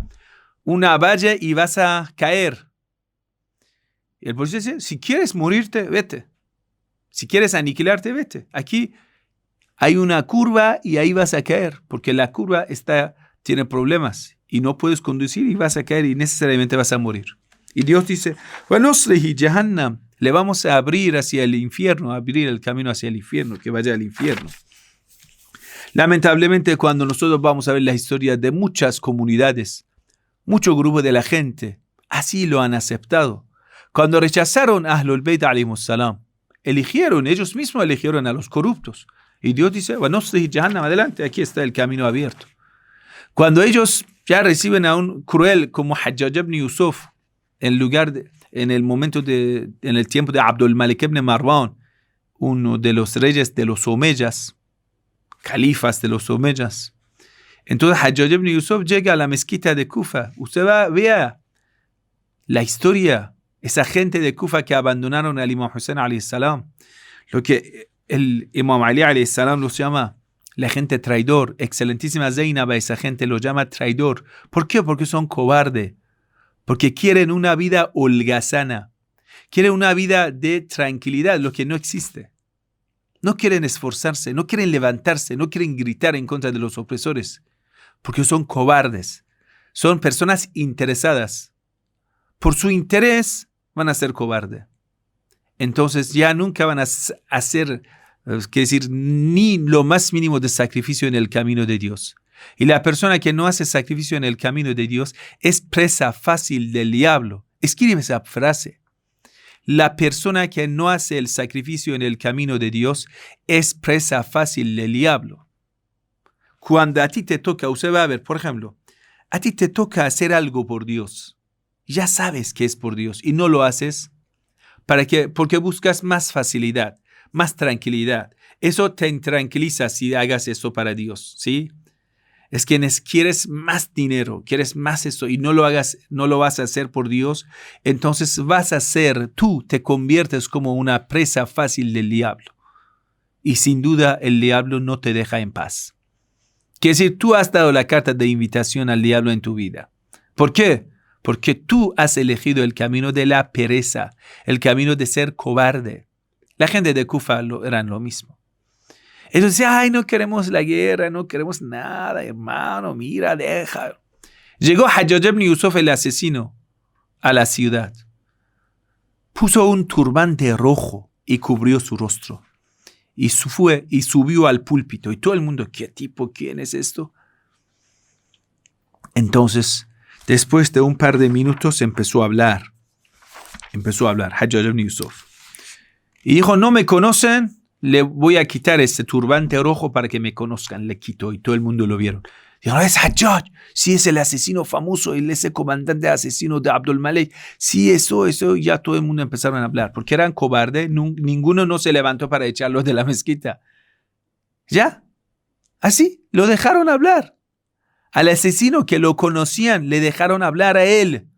una valla y vas a caer. Y el policía dice, si quieres morirte, vete. Si quieres aniquilarte, vete. Aquí hay una curva y ahí vas a caer, porque la curva tiene problemas y no puedes conducir y vas a caer y necesariamente vas a morir. Y Dios dice, وَنُصْلِهِ جَهَنَّمْ. Le vamos a abrir hacia el infierno, abrir el camino hacia el infierno, que vaya al infierno. Lamentablemente, cuando nosotros vamos a ver la historia de muchas comunidades, muchos grupos de la gente, así lo han aceptado. Cuando rechazaron a Ahlul Bayt alayhimus salam, ellos mismos eligieron a los corruptos. Y Dios dice, bueno, adelante, aquí está el camino abierto. Cuando ellos ya reciben a un cruel como Hajjaj ibn Yusuf, en el tiempo de Abdul Malik ibn Marwan, uno de los reyes de los Omeyas, califas de los Omeyas. Entonces Hajjaj ibn Yusuf llega a la mezquita de Kufa. Usted vea la historia, esa gente de Kufa que abandonaron al Imam Hussein alayhi salam, lo que el Imam Ali alayhi salam los llama la gente traidor. Excelentísima Zainab, esa gente lo llama traidor. ¿Por qué? Porque son cobardes. Porque quieren una vida holgazana. Quieren una vida de tranquilidad, lo que no existe. No quieren esforzarse, no quieren levantarse, no quieren gritar en contra de los opresores. Porque son cobardes. Son personas interesadas. Por su interés van a ser cobardes. entonces ya nunca van a hacer, decir, ni lo más mínimo de sacrificio en el camino de Dios. Y la persona que no hace sacrificio en el camino de Dios es presa fácil del diablo. Escribe esa frase. La persona que no hace el sacrificio en el camino de Dios es presa fácil del diablo. Cuando a ti te toca, usted va a ver, por ejemplo, a ti te toca hacer algo por Dios. Ya sabes que es por Dios y no lo haces. ¿Para qué? Porque buscas más facilidad, más tranquilidad. Eso te intranquiliza si hagas eso para Dios, ¿sí? Es que quieres más dinero, quieres más eso y no lo vas a hacer por Dios, entonces tú te conviertes como una presa fácil del diablo. Y sin duda el diablo no te deja en paz. Quiere decir, tú has dado la carta de invitación al diablo en tu vida. ¿Por qué? Porque tú has elegido el camino de la pereza, el camino de ser cobarde. La gente de Kufa eran lo mismo. Ellos decían, ay, no queremos la guerra, no queremos nada, hermano, mira, deja. Llegó Hajjaj ibn Yusuf, el asesino, a la ciudad. Puso un turbante rojo y cubrió su rostro. Y subió al púlpito. Y todo el mundo, ¿qué tipo? ¿Quién es esto? Entonces, después de un par de minutos, empezó a hablar Hajjaj ibn Yusuf. Y dijo, ¿no me conocen? Le voy a quitar este turbante rojo para que me conozcan. Le quitó y todo el mundo lo vieron. Dijo, no, es Hajjaj. Sí, es el asesino famoso. Él es el comandante asesino de Abdul Malik. Sí, eso. Ya todo el mundo empezaron a hablar. Porque eran cobardes. Ninguno no se levantó para echarlos de la mezquita. ¿Ya? Así, lo dejaron hablar. Al asesino que lo conocían, le dejaron hablar a él.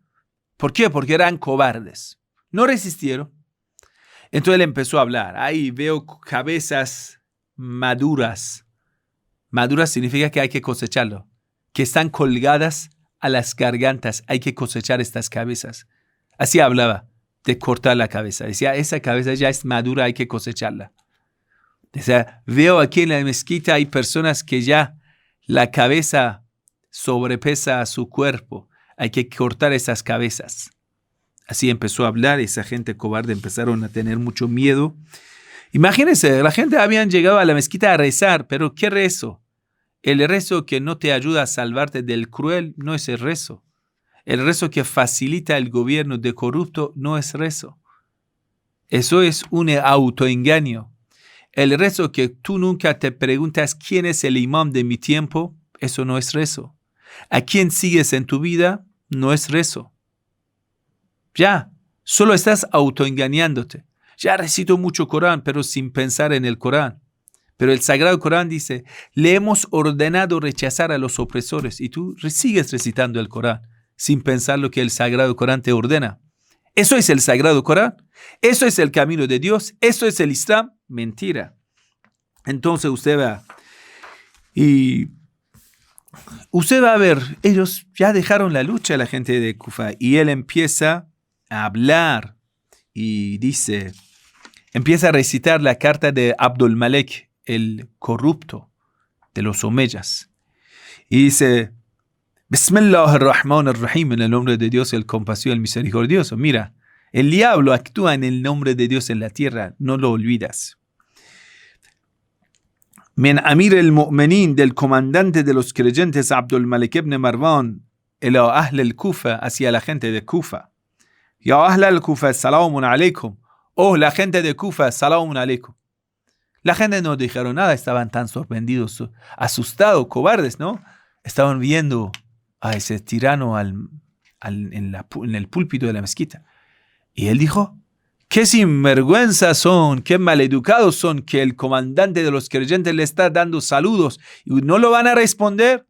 ¿Por qué? Porque eran cobardes. No resistieron. Entonces él empezó a hablar. Ahí veo cabezas maduras. Maduras significa que hay que cosecharlo. Que están colgadas a las gargantas. Hay que cosechar estas cabezas. Así hablaba de cortar la cabeza. Decía, esa cabeza ya es madura, hay que cosecharla. Decía, veo aquí en la mezquita hay personas que ya la cabeza sobrepesa a su cuerpo. Hay que cortar esas cabezas. Así empezó a hablar, esa gente cobarde empezaron a tener mucho miedo. Imagínense, la gente habían llegado a la mezquita a rezar, pero ¿qué rezo? El rezo que no te ayuda a salvarte del cruel no es el rezo. El rezo que facilita el gobierno de corrupto no es rezo. Eso es un autoengaño. El rezo que tú nunca te preguntas quién es el imam de mi tiempo, eso no es rezo. ¿A quién sigues en tu vida? No es rezo. Ya, solo estás autoengañándote. Ya recito mucho Corán, pero sin pensar en el Corán. Pero el Sagrado Corán dice, le hemos ordenado rechazar a los opresores y tú sigues recitando el Corán sin pensar lo que el Sagrado Corán te ordena. ¿Eso es el Sagrado Corán? ¿Eso es el camino de Dios? ¿Eso es el Islam? Mentira. Entonces usted va y usted va a ver, ellos ya dejaron la lucha, la gente de Kufa, y él empieza a hablar y dice, empieza a recitar la carta de Abdul Malik, el corrupto de los omeyas. Y dice, Bismillahirrahmanirrahim, en el nombre de Dios, el compasivo, el misericordioso. Mira, el diablo actúa en el nombre de Dios en la tierra, no lo olvidas. Min Amir el-Mu'minin, del comandante de los creyentes, Abdul Malik ibn Marwan, el Ahl al-Kufa, hacia la gente de Kufa. Ya Ahl al-Kufa, salamun alaikum. Oh, la gente de Kufa, salamun alaikum. La gente no dijeron nada, estaban tan sorprendidos, asustados, cobardes, ¿no? Estaban viendo a ese tirano en el púlpito de la mezquita. Y él dijo, qué sinvergüenzas son, qué maleducados son, que el comandante de los creyentes le está dando saludos y no lo van a responder.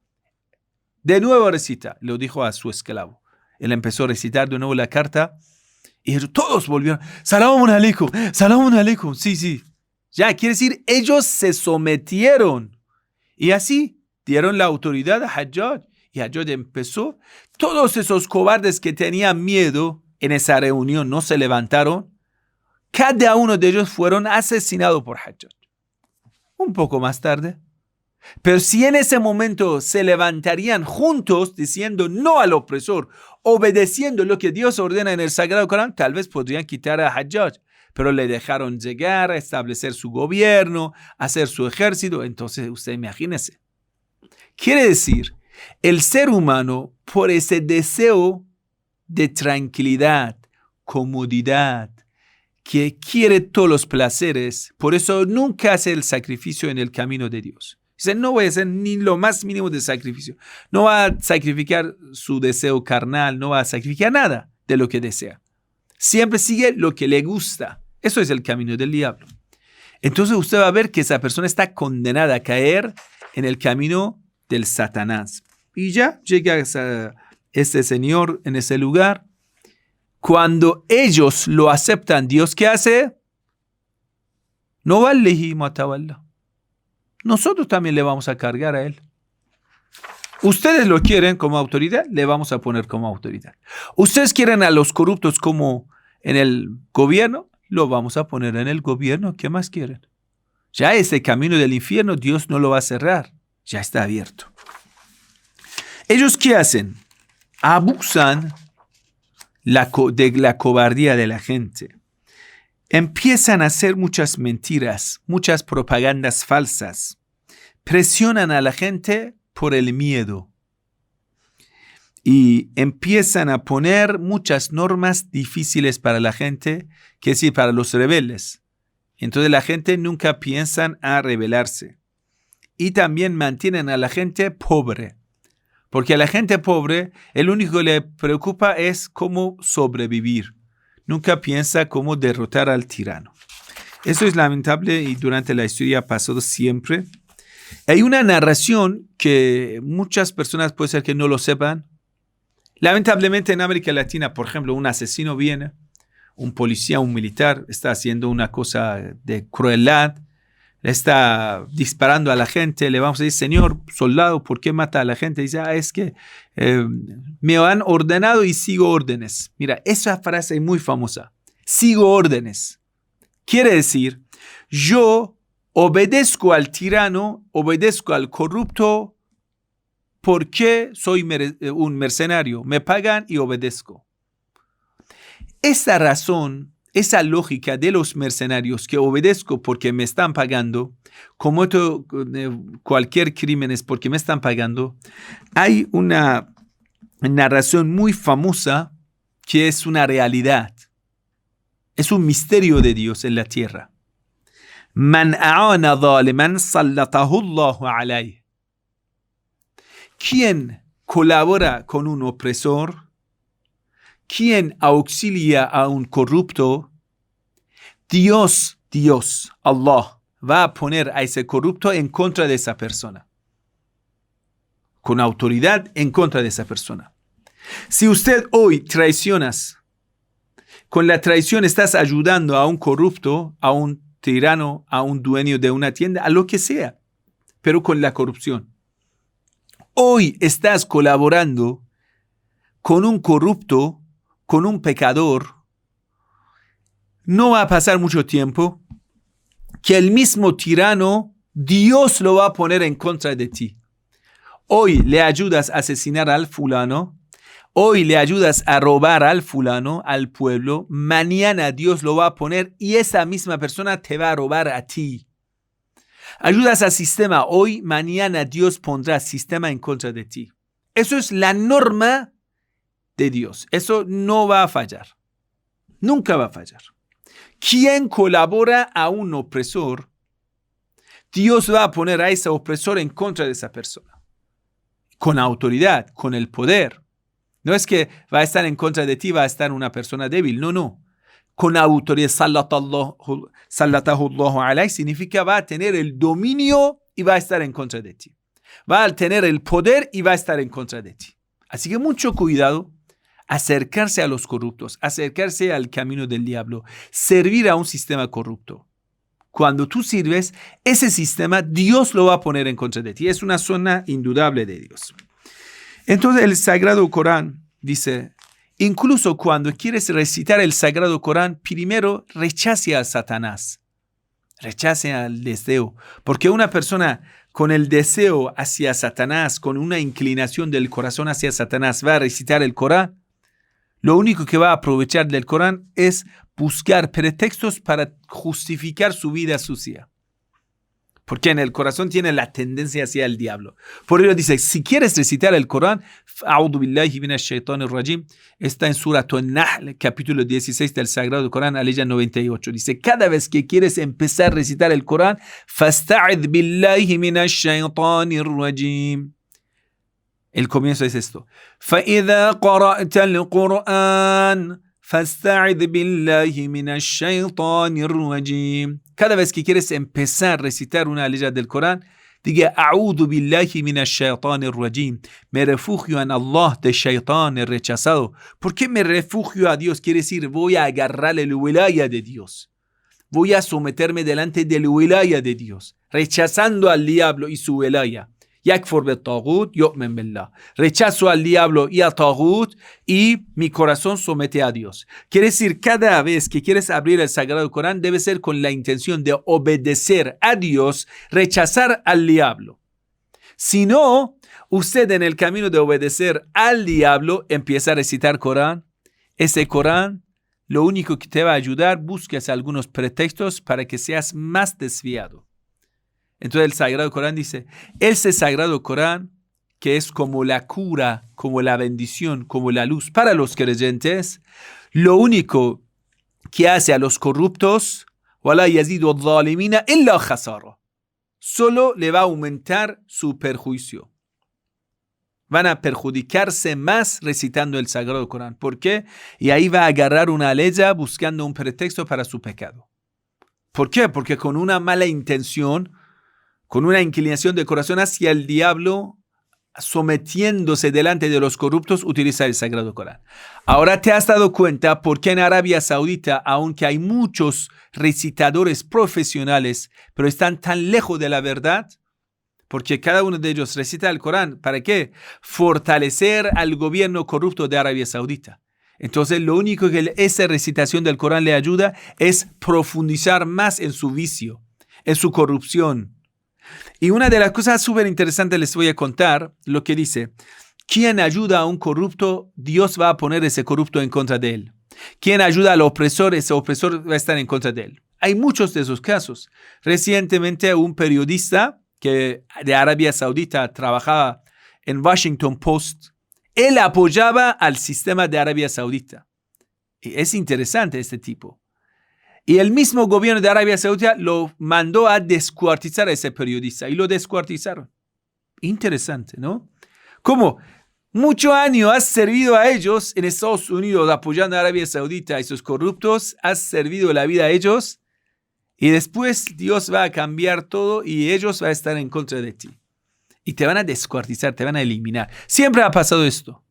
De nuevo recita, lo dijo a su esclavo. Él empezó a recitar de nuevo la carta y todos volvieron, salamun alaikum, sí. Ya, quiere decir, ellos se sometieron y así dieron la autoridad a Hajjaj. Y Hajjaj empezó, todos esos cobardes que tenían miedo en esa reunión no se levantaron, cada uno de ellos fueron asesinados por Hajjaj. Un poco más tarde. Pero si en ese momento se levantarían juntos diciendo no al opresor, obedeciendo lo que Dios ordena en el Sagrado Corán, tal vez podrían quitar a Hajjaj. pero le dejaron llegar a establecer su gobierno, hacer su ejército. Entonces, usted imagínese. Quiere decir, el ser humano, por ese deseo de tranquilidad, comodidad, que quiere todos los placeres, por eso nunca hace el sacrificio en el camino de Dios. Dice, no voy a hacer ni lo más mínimo de sacrificio. No va a sacrificar su deseo carnal, no va a sacrificar nada de lo que desea. Siempre sigue lo que le gusta. Eso es el camino del diablo. Entonces usted va a ver que esa persona está condenada a caer en el camino del Satanás. Y ya llega este señor en ese lugar. Cuando ellos lo aceptan, ¿Dios qué hace? No vale matawalla. Nosotros también le vamos a cargar a él. Ustedes lo quieren como autoridad, le vamos a poner como autoridad. Ustedes quieren a los corruptos como en el gobierno, lo vamos a poner en el gobierno. ¿Qué más quieren? Ya ese camino del infierno Dios no lo va a cerrar. Ya está abierto. ¿Ellos qué hacen? Abusan de la cobardía de la gente. Empiezan a hacer muchas mentiras, muchas propagandas falsas. Presionan a la gente por el miedo. Y empiezan a poner muchas normas difíciles para la gente, que sí, para los rebeldes. Entonces la gente nunca piensa a rebelarse. Y también mantienen a la gente pobre. Porque a la gente pobre, el único que le preocupa es cómo sobrevivir. Nunca piensa cómo derrotar al tirano. Eso es lamentable y durante la historia ha pasado siempre. Hay una narración que muchas personas puede ser que no lo sepan. Lamentablemente en América Latina, por ejemplo, un asesino viene, un policía, un militar, está haciendo una cosa de crueldad, le está disparando a la gente, le vamos a decir, señor soldado, ¿por qué mata a la gente? Dice, es que me han ordenado y sigo órdenes. Mira, esa frase es muy famosa. Sigo órdenes. Quiere decir, yo obedezco al tirano, obedezco al corrupto, porque soy un mercenario. Me pagan y obedezco. Esa razón, esa lógica de los mercenarios que obedezco porque me están pagando, como cualquier crimen es porque me están pagando, hay una narración muy famosa que es una realidad. Es un misterio de Dios en la tierra. Man a'ana zaliman sallatahu Allahu alayh. ¿Quién colabora con un opresor? ¿Quién auxilia a un corrupto? Dios, Allah, va a poner a ese corrupto en contra de esa persona. Con autoridad en contra de esa persona. Si usted hoy traicionas, con la traición estás ayudando a un corrupto, a un tirano, a un dueño de una tienda, a lo que sea, pero con la corrupción. Hoy estás colaborando con un corrupto, con un pecador. No va a pasar mucho tiempo que el mismo tirano, Dios lo va a poner en contra de ti. Hoy le ayudas a asesinar al fulano, hoy le ayudas a robar al fulano, al pueblo, mañana Dios lo va a poner y esa misma persona te va a robar a ti. Ayudas al sistema hoy, mañana Dios pondrá sistema en contra de ti. Eso es la norma de Dios. Eso no va a fallar. Nunca va a fallar. Quien colabora a un opresor, Dios va a poner a ese opresor en contra de esa persona. Con autoridad, con el poder. No es que va a estar en contra de ti, va a estar una persona débil. No. Con autoridad, sallatahu Allahu alayh, significa va a tener el dominio y va a estar en contra de ti. Va a tener el poder y va a estar en contra de ti. Así que mucho cuidado, acercarse a los corruptos, acercarse al camino del diablo, servir a un sistema corrupto. Cuando tú sirves, ese sistema Dios lo va a poner en contra de ti. Es una zona indudable de Dios. Entonces el Sagrado Corán dice, incluso cuando quieres recitar el Sagrado Corán, primero rechace a Satanás. Rechace al deseo. Porque una persona con el deseo hacia Satanás, con una inclinación del corazón hacia Satanás, va a recitar el Corán, lo único que va a aprovechar del Corán es buscar pretextos para justificar su vida sucia. Porque en el corazón tiene la tendencia hacia el diablo. Por ello dice, si quieres recitar el Corán, A'udhu billahi minash shaitanir rajim, está en Surat An-Nahl, capítulo 16 del Sagrado Corán, aleya 98. Dice, cada vez que quieres empezar a recitar el Corán, fasta'idh billahi minash shaitanir rajim. El comienzo es esto. فَإِذَا قَرَأْتَ الْقُرْآنَ فَاسْتَعِذْ بِاللَّهِ مِنَ الشَّيْطَانِ الرَّجِيمِ. Cada vez que quieres empezar a recitar una aleya del Corán, diga أعوذ بالله من الشيطان الرجيم. Me refugio en Allah de Shaitán, el rechazado. ¿Por qué me refugio a Dios? Quiere decir, voy a agarrar el wilaya de Dios. Voy a someterme delante del wilaya de Dios, rechazando al diablo y su wilaya. Yakfur bit-taghut, yu'min billah. Rechazo al diablo y a taghut y mi corazón somete a Dios. Quiere decir, cada vez que quieres abrir el Sagrado Corán debe ser con la intención de obedecer a Dios, rechazar al diablo. Si no, usted en el camino de obedecer al diablo empieza a recitar Corán. Ese Corán, lo único que te va a ayudar, busques algunos pretextos para que seas más desviado. Entonces el Sagrado Corán dice, ese Sagrado Corán, que es como la cura, como la bendición, como la luz para los creyentes, lo único que hace a los corruptos, وَلَا يَزِيدُ الظَّالِمِينَ إِلَّا خَسَارًا, solo le va a aumentar su perjuicio. Van a perjudicarse más recitando el Sagrado Corán. ¿Por qué? Y ahí va a agarrar una aleya buscando un pretexto para su pecado. ¿Por qué? Porque con una mala intención, con una inclinación de corazón hacia el diablo, sometiéndose delante de los corruptos, utiliza el Sagrado Corán. Ahora te has dado cuenta por qué en Arabia Saudita, aunque hay muchos recitadores profesionales, pero están tan lejos de la verdad, porque cada uno de ellos recita el Corán. ¿Para qué? Fortalecer al gobierno corrupto de Arabia Saudita. Entonces lo único que esa recitación del Corán le ayuda es profundizar más en su vicio, en su corrupción. Y una de las cosas súper interesantes les voy a contar lo que dice: quien ayuda a un corrupto, Dios va a poner ese corrupto en contra de él. Quien ayuda al opresor, ese opresor va a estar en contra de él. Hay muchos de esos casos. Recientemente un periodista que de Arabia Saudita trabajaba en Washington Post, él apoyaba al sistema de Arabia Saudita. Y es interesante este tipo. Y el mismo gobierno de Arabia Saudita lo mandó a descuartizar a ese periodista y lo descuartizaron. Interesante, ¿no? Como muchos años has servido a ellos en Estados Unidos apoyando a Arabia Saudita y sus corruptos, has servido la vida a ellos y después Dios va a cambiar todo y ellos van a estar en contra de ti. Y te van a descuartizar, te van a eliminar. Siempre ha pasado esto.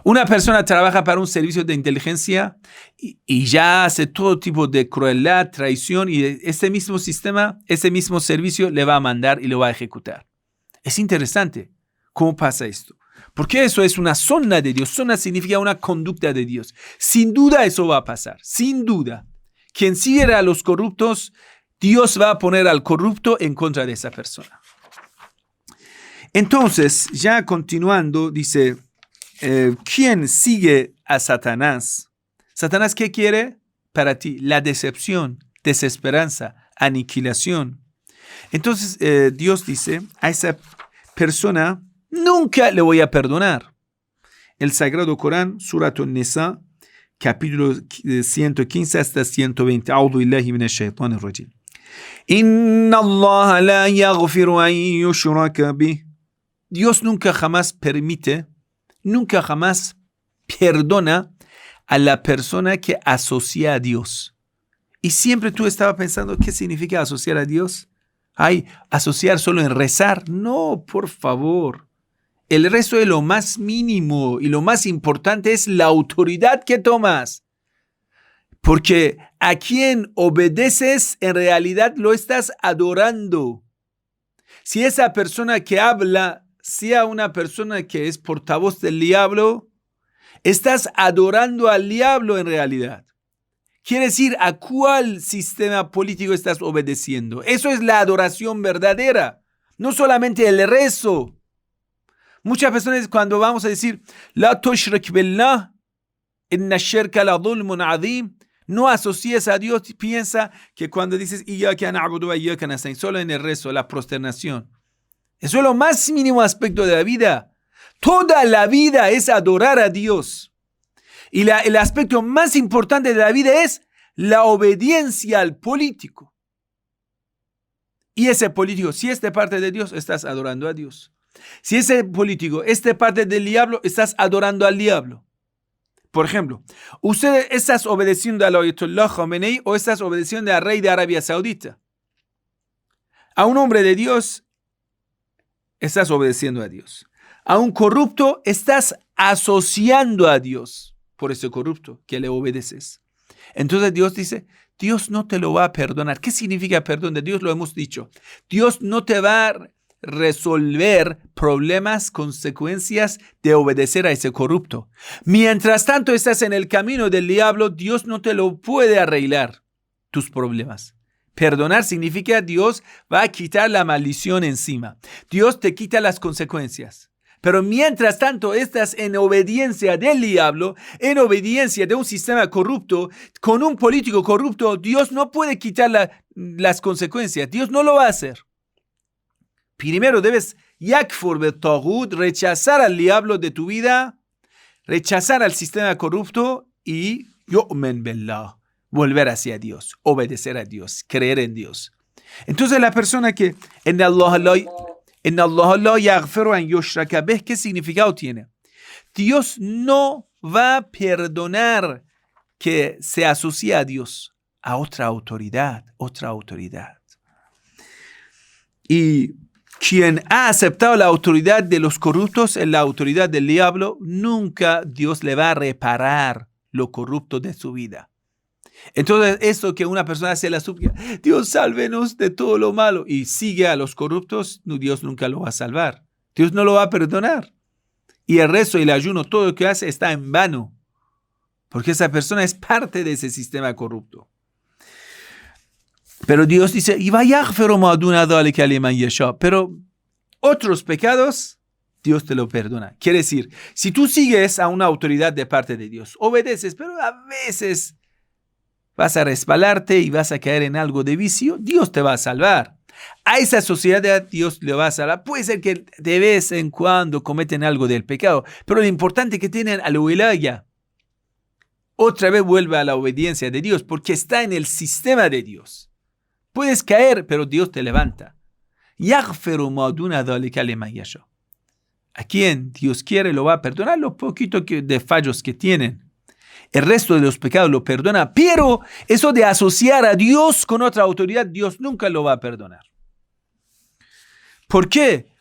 Una persona trabaja para un servicio de inteligencia y ya hace todo tipo de crueldad, traición, y ese mismo sistema, ese mismo servicio le va a mandar y lo va a ejecutar. Es interesante cómo pasa esto. Porque eso es una sunna de Dios. Sunna significa una conducta de Dios. Sin duda eso va a pasar. Sin duda. Quien sigue a los corruptos, Dios va a poner al corrupto en contra de esa persona. Entonces, ya continuando, dice... ¿quién sigue a Satanás? ¿Satanás qué quiere para ti? La decepción, desesperanza, aniquilación. Entonces Dios dice, a esa persona nunca le voy a perdonar. El Sagrado Corán, Surat An-Nisa, capítulo 115 hasta 120. A'udhu billahi minash shaitanir rajim. Inna Allah la yaghfiru an yushraka bih. Dios nunca jamás permite, nunca jamás perdona a la persona que asocia a Dios. Y siempre tú estabas pensando, ¿qué significa asociar a Dios? Ay, asociar solo en rezar. No, por favor. El rezo es lo más mínimo y lo más importante es la autoridad que tomas. Porque a quien obedeces, en realidad lo estás adorando. Si esa persona que habla sea una persona que es portavoz del diablo, estás adorando al diablo en realidad. Quiere decir, ¿a cuál sistema político estás obedeciendo? Eso es la adoración verdadera, no solamente el rezo. Muchas personas cuando vamos a decir, La tushrik billah, Inna ash-shirka la dhulmun azim. No asocies a Dios, piensa que cuando dices iyyaka na'budu wa iyyaka nasta'in, solo en el rezo, la prosternación. Eso es lo más mínimo aspecto de la vida. Toda la vida es adorar a Dios. Y el aspecto más importante de la vida es la obediencia al político. Y ese político, si es de parte de Dios, estás adorando a Dios. Si ese político es de parte del diablo, estás adorando al diablo. Por ejemplo, ¿usted estás obedeciendo al Ayatollah Khomeini o estás obedeciendo al rey de Arabia Saudita? A un hombre de Dios, estás obedeciendo a Dios. A un corrupto, estás asociando a Dios por ese corrupto que le obedeces. Entonces Dios dice, Dios no te lo va a perdonar. ¿Qué significa perdón de Dios? Lo hemos dicho. Dios no te va a resolver problemas, consecuencias de obedecer a ese corrupto. Mientras tanto estás en el camino del diablo, Dios no te lo puede arreglar tus problemas. Perdonar significa Dios va a quitar la maldición encima. Dios te quita las consecuencias. Pero mientras tanto estás en obediencia del diablo, en obediencia de un sistema corrupto, con un político corrupto, Dios no puede quitar las consecuencias. Dios no lo va a hacer. Primero debes yakfur betaghut, rechazar al diablo de tu vida, rechazar al sistema corrupto y yu'min billah, volver hacia Dios, obedecer a Dios, creer en Dios. Entonces la persona que en Allah la yaghfiru an yushraka bih, ¿qué significado tiene? Dios no va a perdonar que se asocie a Dios, a otra autoridad. Y quien ha aceptado la autoridad de los corruptos, la autoridad del diablo, nunca Dios le va a reparar lo corrupto de su vida. Entonces, esto que una persona hace la súplica, Dios sálvenos de todo lo malo, y sigue a los corruptos, Dios nunca lo va a salvar. Dios no lo va a perdonar. Y el rezo y el ayuno, todo lo que hace está en vano, porque esa persona es parte de ese sistema corrupto. Pero Dios dice, pero otros pecados, Dios te lo perdona. Quiere decir, si tú sigues a una autoridad de parte de Dios, obedeces, pero a veces vas a resbalarte y vas a caer en algo de vicio, Dios te va a salvar. A esa sociedad Dios le va a salvar. Puede ser que de vez en cuando cometen algo del pecado, pero lo importante es que tienen al-wilaya. Otra vez vuelve a la obediencia de Dios, porque está en el sistema de Dios. Puedes caer, pero Dios te levanta. A quien Dios quiere lo va a perdonar los poquitos de fallos que tienen. El resto de los pecados lo perdona, pero eso de asociar a Dios con otra autoridad, Dios nunca lo va a perdonar. ¿Por qué?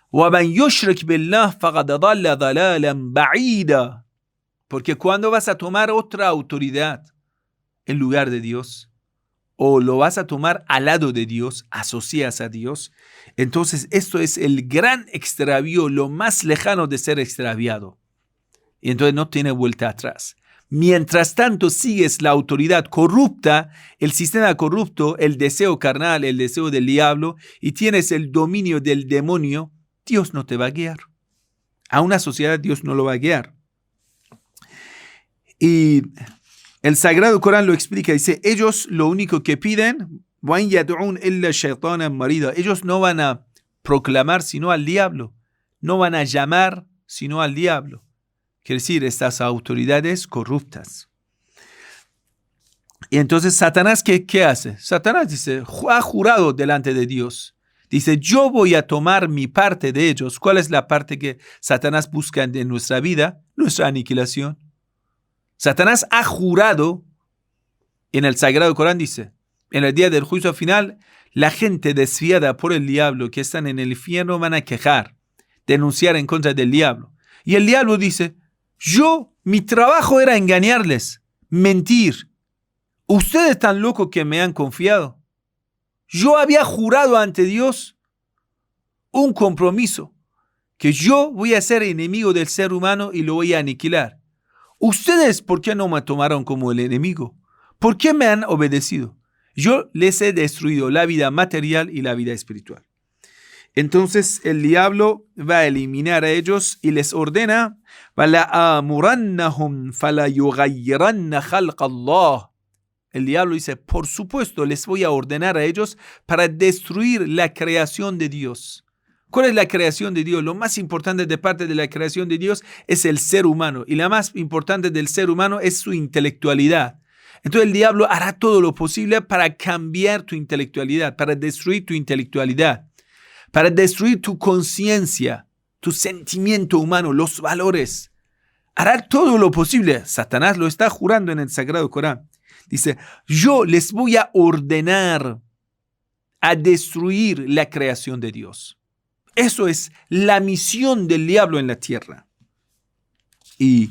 Porque cuando vas a tomar otra autoridad en lugar de Dios, o lo vas a tomar al lado de Dios, asocias a Dios, entonces esto es el gran extravío, lo más lejano de ser extraviado. Y entonces no tiene vuelta atrás. Mientras tanto sigues la autoridad corrupta, el sistema corrupto, el deseo carnal, el deseo del diablo, y tienes el dominio del demonio, Dios no te va a guiar. A una sociedad Dios no lo va a guiar. Y el Sagrado Corán lo explica, dice, ellos lo único que piden, ellos no van a proclamar sino al diablo, no van a llamar sino al diablo. Quiere decir, estas autoridades corruptas. Y entonces Satanás, ¿qué hace? Satanás dice, ha jurado delante de Dios. Dice, yo voy a tomar mi parte de ellos. ¿Cuál es la parte que Satanás busca en nuestra vida? Nuestra aniquilación. Satanás ha jurado, en el Sagrado Corán dice, en el día del juicio final, la gente desviada por el diablo que están en el infierno van a quejar, denunciar en contra del diablo. Y el diablo dice, mi trabajo era engañarles, mentir. Ustedes tan locos que me han confiado. Yo había jurado ante Dios un compromiso, que yo voy a ser enemigo del ser humano y lo voy a aniquilar. Ustedes, ¿por qué no me tomaron como el enemigo? ¿Por qué me han obedecido? Yo les he destruido la vida material y la vida espiritual. Entonces el diablo va a eliminar a ellos y les ordena: وَلَآمُرَنَّهُمْ فَلَيُغَيِّرَنَّ خَلْقَ اللَّهِ. El diablo dice: por supuesto, les voy a ordenar a ellos para destruir la creación de Dios. ¿Cuál es la creación de Dios? Lo más importante de parte de la creación de Dios es el ser humano. Y la más importante del ser humano es su intelectualidad. Entonces el diablo hará todo lo posible para cambiar tu intelectualidad, para destruir tu intelectualidad, para destruir tu conciencia, tu sentimiento humano, los valores. Hará todo lo posible. Satanás lo está jurando en el Sagrado Corán. Dice: yo les voy a ordenar a destruir la creación de Dios. Eso es la misión del diablo en la tierra. Y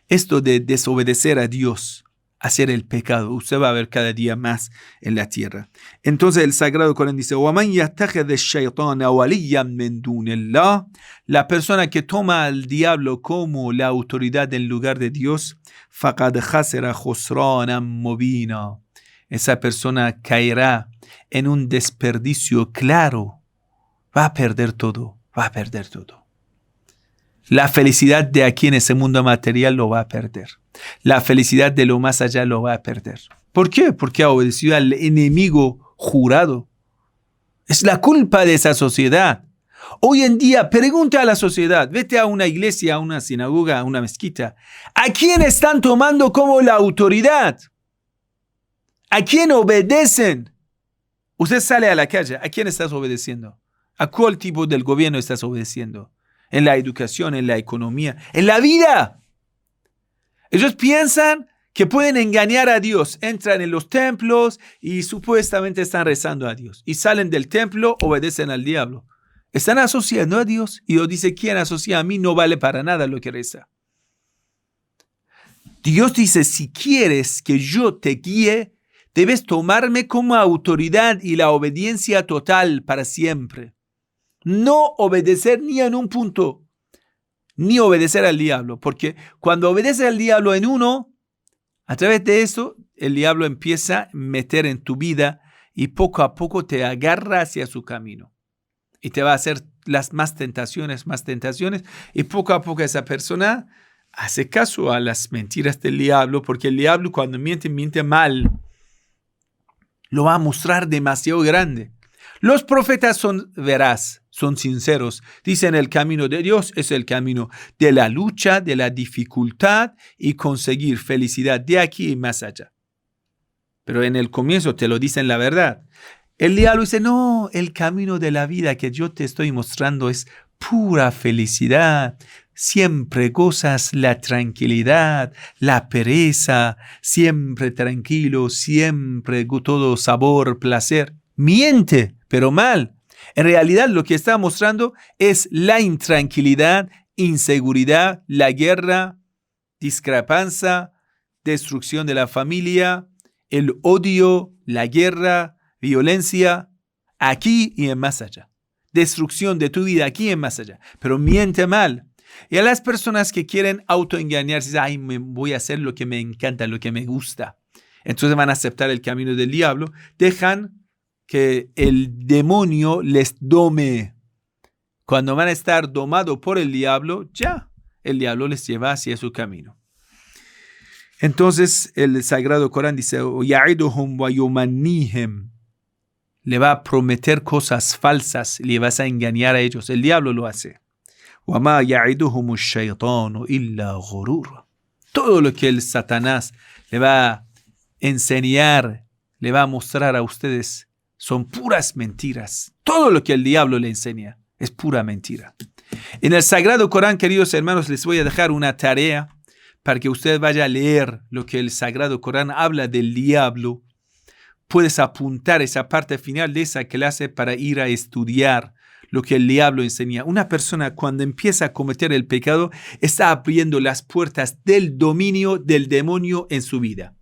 esto de desobedecer a Dios, hacer el pecado, usted va a ver cada día más en la tierra. Entonces el Sagrado Corán dice: وَمَنْ يَتَّخِذِ الشَّيْطَانَ وَلِيًّا مِنْ دُونِ اللَّهِ. La persona que toma al diablo como la autoridad en lugar de Dios, فَقَدْ خَسِرَ خُسْرَانًا مُبِينًا. Esa persona caerá en un desperdicio claro. Va a perder todo, va a perder todo. La felicidad de aquí en ese mundo material lo va a perder. La felicidad de lo más allá lo va a perder. ¿Por qué? Porque ha obedecido al enemigo jurado. Es la culpa de esa sociedad. Hoy en día, pregunta a la sociedad, vete a una iglesia, a una sinagoga, a una mezquita. ¿A quién están tomando como la autoridad? ¿A quién obedecen? Usted sale a la calle, ¿a quién estás obedeciendo? ¿A cuál tipo del gobierno estás obedeciendo? En la educación, en la economía, en la vida. Ellos piensan que pueden engañar a Dios. Entran en los templos y supuestamente están rezando a Dios. Y salen del templo, obedecen al diablo. Están asociando a Dios. Y Dios dice: quien asocia a mí no vale para nada lo que reza. Dios dice: si quieres que yo te guíe, debes tomarme como autoridad y la obediencia total para siempre. No obedecer ni en un punto, ni obedecer al diablo, porque cuando obedeces al diablo en uno, a través de eso, el diablo empieza a meter en tu vida y poco a poco te agarra hacia su camino. Y te va a hacer las más tentaciones, y poco a poco esa persona hace caso a las mentiras del diablo, porque el diablo cuando miente mal, lo va a mostrar demasiado grande. Los profetas son veraz, son sinceros. Dicen: el camino de Dios es el camino de la lucha, de la dificultad y conseguir felicidad de aquí y más allá. Pero en el comienzo te lo dicen la verdad. El diablo dice: no, el camino de la vida que yo te estoy mostrando es pura felicidad. Siempre gozas la tranquilidad, la pereza, siempre tranquilo, siempre todo sabor, placer. Miente, pero mal. En realidad lo que está mostrando es la intranquilidad, inseguridad, la guerra, discrepancia, destrucción de la familia, el odio, la guerra, violencia, aquí y en más allá. Destrucción de tu vida aquí y en más allá. Pero miente mal. Y a las personas que quieren autoengañarse, dicen: ay, voy a hacer lo que me encanta, lo que me gusta. Entonces van a aceptar el camino del diablo. Dejan que el demonio les dome. Cuando van a estar domados por el diablo, ya el diablo les lleva hacia su camino. Entonces el Sagrado Corán dice: يَعِدُهُمْ وَيُمَنِّيهِمْ. Le va a prometer cosas falsas, le vas a engañar a ellos. El diablo lo hace. وَمَا يَعِدُهُمُ الشَّيْطَانُ إِلَّا غُرُورًا. Todo lo que el Satanás le va a enseñar, le va a mostrar a ustedes, son puras mentiras. Todo lo que el diablo le enseña es pura mentira. En el Sagrado Corán, queridos hermanos, les voy a dejar una tarea para que usted vaya a leer lo que el Sagrado Corán habla del diablo. Puedes apuntar esa parte final de esa clase para ir a estudiar lo que el diablo enseña. Una persona cuando empieza a cometer el pecado está abriendo las puertas del dominio del demonio en su vida.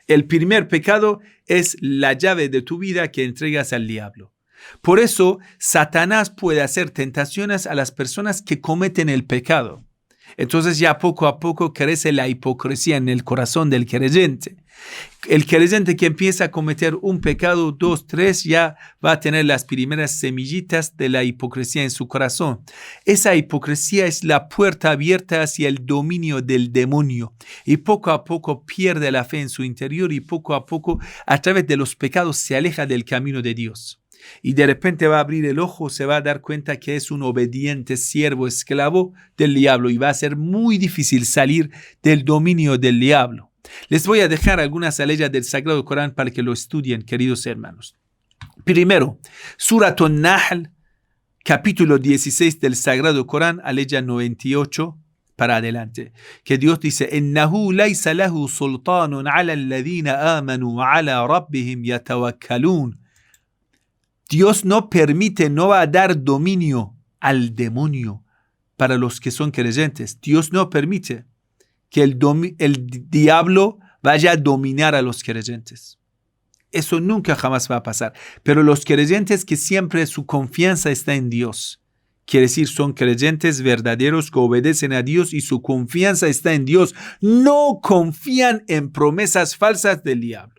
El primer pecado es la llave de tu vida que entregas al diablo. Por eso, Satanás puede hacer tentaciones a las personas que cometen el pecado. Entonces ya poco a poco crece la hipocresía en el corazón del creyente. El creyente que empieza a cometer un pecado, 2, 3, ya va a tener las primeras semillitas de la hipocresía en su corazón. Esa hipocresía es la puerta abierta hacia el dominio del demonio. Y poco a poco pierde la fe en su interior y poco a poco, a través de los pecados, se aleja del camino de Dios. Y de repente va a abrir el ojo, se va a dar cuenta que es un obediente siervo esclavo del diablo y va a ser muy difícil salir del dominio del diablo. Les voy a dejar algunas aleyas del Sagrado Corán para que lo estudien, queridos hermanos. Primero, Surat An-Nahl, capítulo 16 del Sagrado Corán, aleya 98 para adelante, que Dios dice: "Innahu laysa lahu sultanun ala alladhina amanu wa ala rabbihim yatawakkalun." Dios no permite, no va a dar dominio al demonio para los que son creyentes. Dios no permite que el diablo vaya a dominar a los creyentes. Eso nunca jamás va a pasar. Pero los creyentes que siempre su confianza está en Dios, quiere decir son creyentes verdaderos que obedecen a Dios y su confianza está en Dios, no confían en promesas falsas del diablo.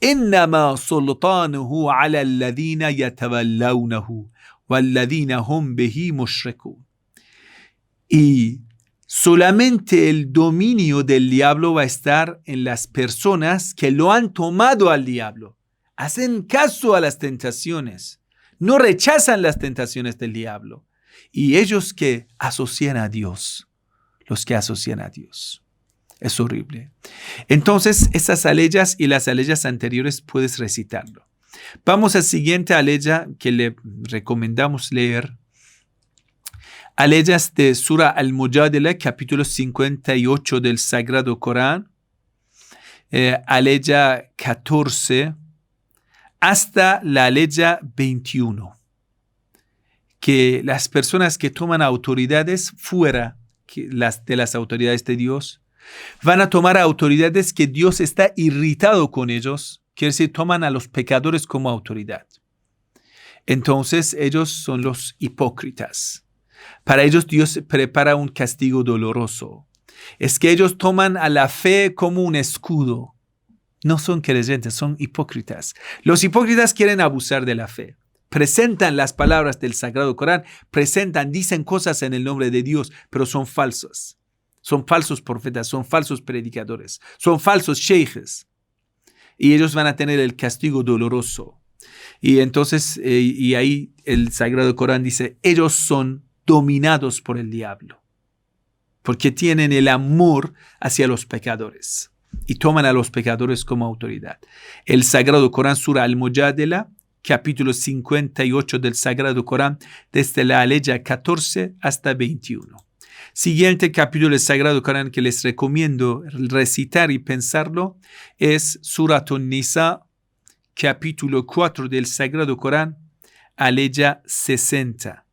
إنما سلطانه على الذين يتولونه والذين هم به مشركون. Y solamente el dominio del diablo va a estar en las personas que lo han tomado al diablo. Hacen caso a las tentaciones, no rechazan las tentaciones del diablo. Y ellos que asocian a Dios, los que asocian a Dios. Es horrible. Entonces, esas aleyas y las aleyas anteriores puedes recitarlo. Vamos al siguiente aleya que le recomendamos leer. Aleyas de Sura Al-Mujadila, capítulo 58 del Sagrado Corán. Aleya 14 hasta la aleya 21. Que las personas que toman autoridades fuera de las autoridades de Dios, van a tomar autoridades que Dios está irritado con ellos, quiere decir, toman a los pecadores como autoridad. Entonces ellos son los hipócritas. Para ellos Dios prepara un castigo doloroso. Es que ellos toman a la fe como un escudo. No son creyentes, son hipócritas. Los hipócritas quieren abusar de la fe. Presentan las palabras del Sagrado Corán, dicen cosas en el nombre de Dios, pero son falsas. Son falsos profetas, son falsos predicadores, son falsos sheikhs. Y ellos van a tener el castigo doloroso. Y entonces, y ahí el Sagrado Corán dice, ellos son dominados por el diablo. Porque tienen el amor hacia los pecadores. Y toman a los pecadores como autoridad. El Sagrado Corán, Sura Al-Mujadila, capítulo 58 del Sagrado Corán, desde la aleya 14 hasta 21. Siguiente capítulo del Sagrado Corán que les recomiendo recitar y pensarlo es Surat An-Nisa, capítulo 4 del Sagrado Corán, aleya 60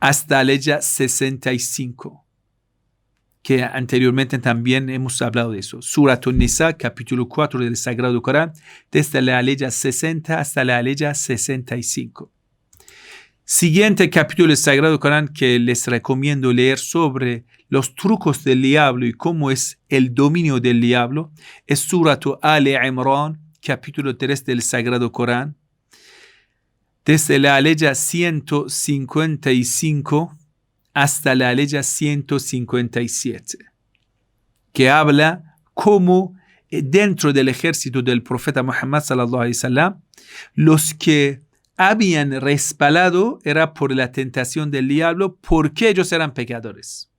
hasta aleya 65, que anteriormente también hemos hablado de eso. Surat An-Nisa, capítulo 4 del Sagrado Corán, desde la aleya 60 hasta la aleya 65. Siguiente capítulo del Sagrado Corán que les recomiendo leer sobre los trucos del diablo y cómo es el dominio del diablo es Surat Al-Imran, capítulo 3 del Sagrado Corán, desde la aleya 155 hasta la aleya 157, que habla cómo dentro del ejército del profeta Muhammad sallallahu alaihi wasallam, los que habían respaldado era por la tentación del diablo, porque ellos eran pecadores.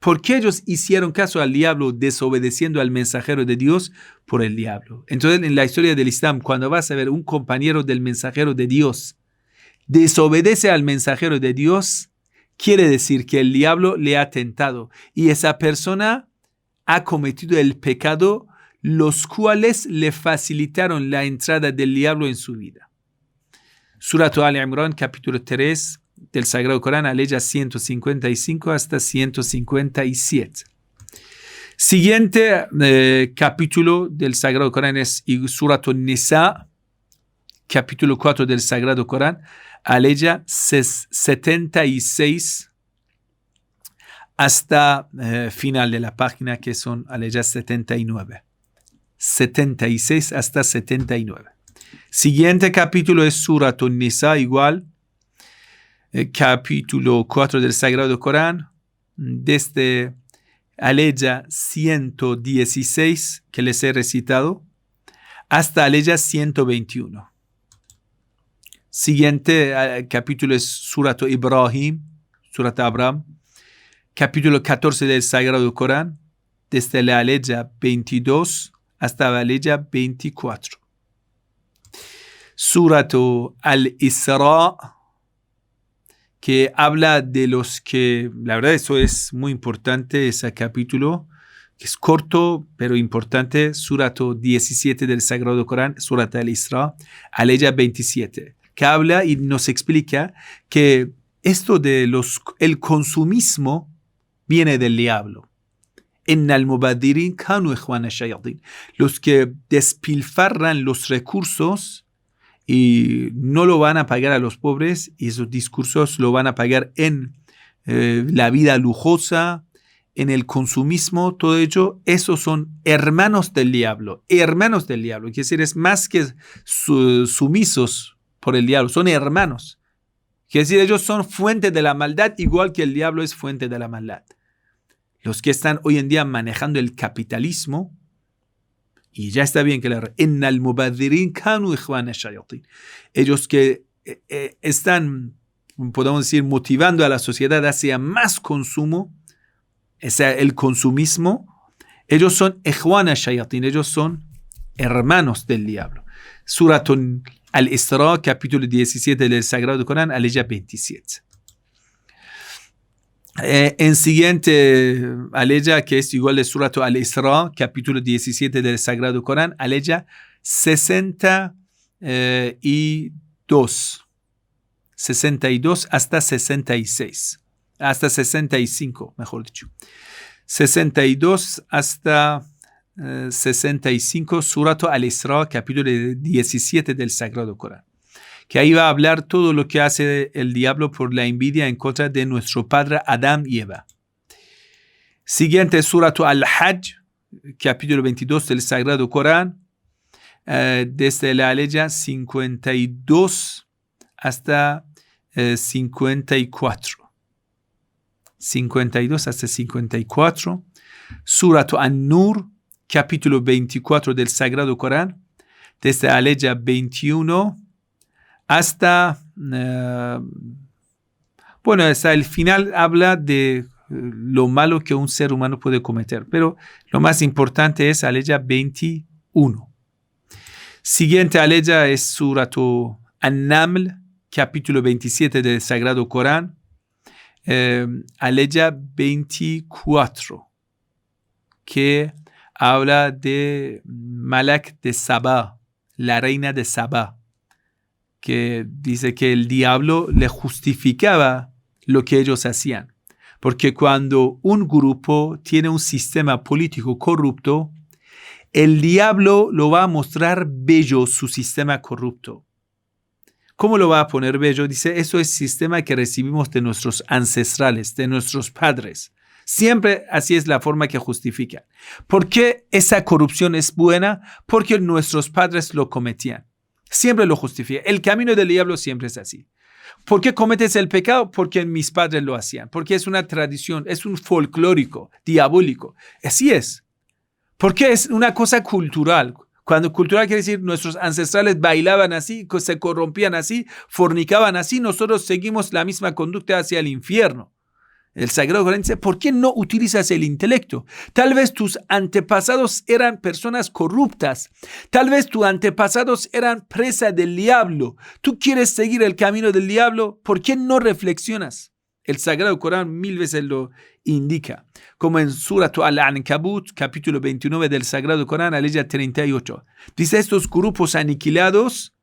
Porque ellos hicieron caso al diablo desobedeciendo al mensajero de Dios por el diablo. Entonces, en la historia del Islam, cuando vas a ver un compañero del mensajero de Dios desobedece al mensajero de Dios, quiere decir que el diablo le ha tentado y esa persona ha cometido el pecado, los cuales le facilitaron la entrada del diablo en su vida. Surat Al-Imran, capítulo 3 del Sagrado Corán, aleya 155 hasta 157. Siguiente capítulo del Sagrado Corán es Surat An-Nisa, capítulo 4 del Sagrado Corán, aleya 76 hasta final de la página, que son Aleya 79. 76 hasta 79. Siguiente capítulo es Surat An-Nisa, igual. Capítulo 4 del Sagrado Corán, desde Aleya 116, que les he recitado, hasta Aleya 121. Siguiente capítulo es Surat Ibrahim, Surat Abraham, capítulo 14 del Sagrado Corán, desde la Aleya 22 hasta la Aleya 24. Surat Al-Isra, que habla de los que, la verdad eso es muy importante, ese capítulo, que es corto pero importante, Surat 17 del Sagrado Corán, Surat Al-Isra, Aleya 27, que habla y nos explica que esto de el consumismo viene del diablo. En al-mubadirin kanu ikhwana shayatin. Los que despilfarran los recursos y no lo van a pagar a los pobres, y esos discursos lo van a pagar en la vida lujosa, en el consumismo, todo ello, esos son hermanos del diablo. Hermanos del diablo, quiere decir, es más que sumisos por el diablo, son hermanos. Quiere decir, ellos son fuente de la maldad, igual que el diablo es fuente de la maldad. Los que están hoy en día manejando el capitalismo, y ya está bien que en al-mubadirin kanu ikhwana shayatin. Ellos que están, podemos decir, motivando a la sociedad hacia más consumo, el consumismo, ellos son ikhwana shayatin, ellos son hermanos del diablo. Surat Al-Isra, capítulo 17 del Sagrado Corán, Aleya 27. En siguiente Aleya, que es igual de Surat Al-Isra, capítulo 17 del Sagrado Corán, Aleya 62. 62 hasta 66. Hasta 65, mejor dicho. 62 hasta 65, Surat Al-Isra, capítulo 17 del Sagrado Corán. Que ahí va a hablar todo lo que hace el diablo por la envidia en contra de nuestro padre Adán y Eva. Siguiente, Surat Al-Hajj, capítulo 22 del Sagrado Corán, desde la Aleya 52 hasta 54. 52 hasta 54. Surat An-Nur, capítulo 24 del Sagrado Corán, desde la Aleya 21 hasta, hasta el final habla de lo malo que un ser humano puede cometer, pero lo más importante es Aleya 21. Siguiente Aleya es Surat An-Naml, capítulo 27 del Sagrado Corán, Aleya 24, que habla de Malak de Sabá, la reina de Sabá, que dice que el diablo le justificaba lo que ellos hacían. Porque cuando un grupo tiene un sistema político corrupto, el diablo lo va a mostrar bello su sistema corrupto. ¿Cómo lo va a poner bello? Dice, eso es sistema que recibimos de nuestros ancestrales, de nuestros padres. Siempre así es la forma que justifican. ¿Por qué esa corrupción es buena? Porque nuestros padres lo cometían. Siempre lo justifica. El camino del diablo siempre es así. ¿Por qué cometes el pecado? Porque mis padres lo hacían. Porque es una tradición, es un folclórico, diabólico. Así es. Porque es una cosa cultural. Cuando cultural quiere decir nuestros ancestrales bailaban así, se corrompían así, fornicaban así, nosotros seguimos la misma conducta hacia el infierno. El Sagrado Corán dice, ¿por qué no utilizas el intelecto? Tal vez tus antepasados eran personas corruptas. Tal vez tus antepasados eran presa del diablo. ¿Tú quieres seguir el camino del diablo? ¿Por qué no reflexionas? El Sagrado Corán 1000 veces lo indica. Como en Surat Al-Ankabut, capítulo 29 del Sagrado Corán, Aleya 38. Dice, estos grupos aniquilados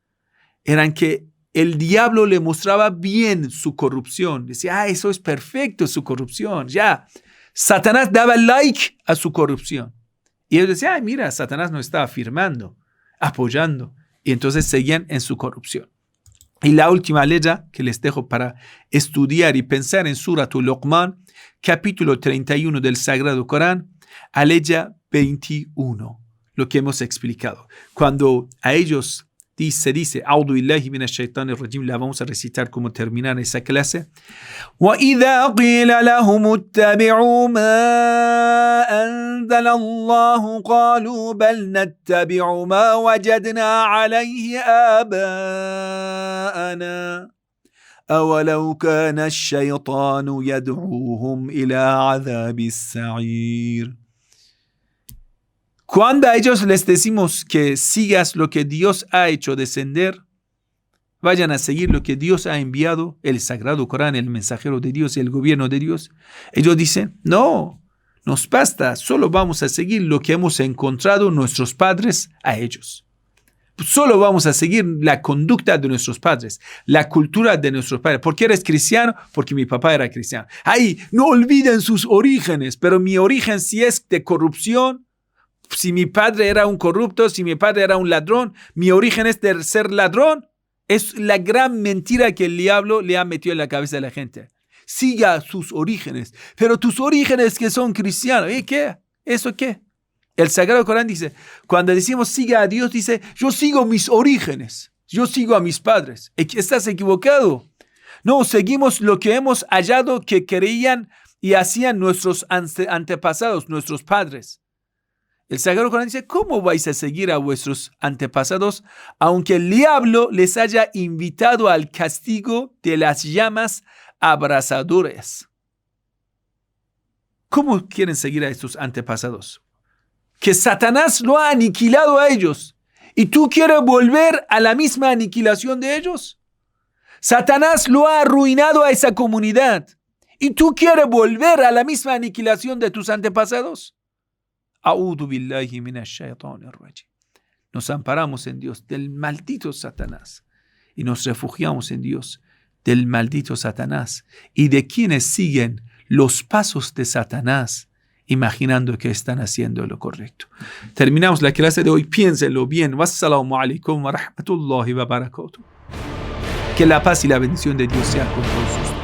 eran que el diablo le mostraba bien su corrupción. Decía, eso es perfecto, su corrupción. Ya, Satanás daba like a su corrupción. Y ellos decían, mira, Satanás nos está afirmando, apoyando. Y entonces seguían en su corrupción. Y la última letra que les dejo para estudiar y pensar en Suratul Luqman, capítulo 31 del Sagrado Corán, aleya 21, lo que hemos explicado. Cuando a ellos se dice, A'udhu billahi minash shaitanir rajim, la vamos a recitar como terminar esa clase. وَإِذَا قِيلَ لَهُمُ اتَّبِعُوا مَا أَنزَلَ اللَّهُ قَالُوا بَلْ نَتَّبِعُ مَا وَجَدْنَا عَلَيْهِ آبَاءَنَا أَوَلَوْ كَانَ الشَّيْطَانُ يَدْعُوهُمْ إِلَى عَذَابِ السَّعِيرِ. Cuando a ellos les decimos que sigas lo que Dios ha hecho descender, vayan a seguir lo que Dios ha enviado, el Sagrado Corán, el mensajero de Dios y el gobierno de Dios, ellos dicen, no, nos basta, solo vamos a seguir lo que hemos encontrado nuestros padres a ellos. Solo vamos a seguir la conducta de nuestros padres, la cultura de nuestros padres. ¿Por qué eres cristiano? Porque mi papá era cristiano. Ay, no olviden sus orígenes, pero mi origen si es de corrupción, si mi padre era un corrupto, si mi padre era un ladrón, mi origen es de ser ladrón. Es la gran mentira que el diablo le ha metido en la cabeza de la gente. Siga sus orígenes, pero tus orígenes que son cristianos, ¿y qué? ¿Eso qué? El Sagrado Corán dice, cuando decimos siga a Dios, dice, yo sigo mis orígenes, yo sigo a mis padres. ¿Estás equivocado? No, seguimos lo que hemos hallado que creían y hacían nuestros antepasados, nuestros padres. El Sagrado Corán dice, ¿cómo vais a seguir a vuestros antepasados aunque el diablo les haya invitado al castigo de las llamas abrasadoras? ¿Cómo quieren seguir a estos antepasados? Que Satanás lo ha aniquilado a ellos y tú quieres volver a la misma aniquilación de ellos. Satanás lo ha arruinado a esa comunidad y tú quieres volver a la misma aniquilación de tus antepasados. A'udhu billahi minash shaitanir rajim. Nos amparamos en Dios del maldito Satanás y nos refugiamos en Dios del maldito Satanás y de quienes siguen los pasos de Satanás imaginando que están haciendo lo correcto. Terminamos la clase de hoy. Piénsenlo bien. Wassalamu alaikum wa rahmatullahi wa barakatuh. Que la paz y la bendición de Dios sea con todos ustedes.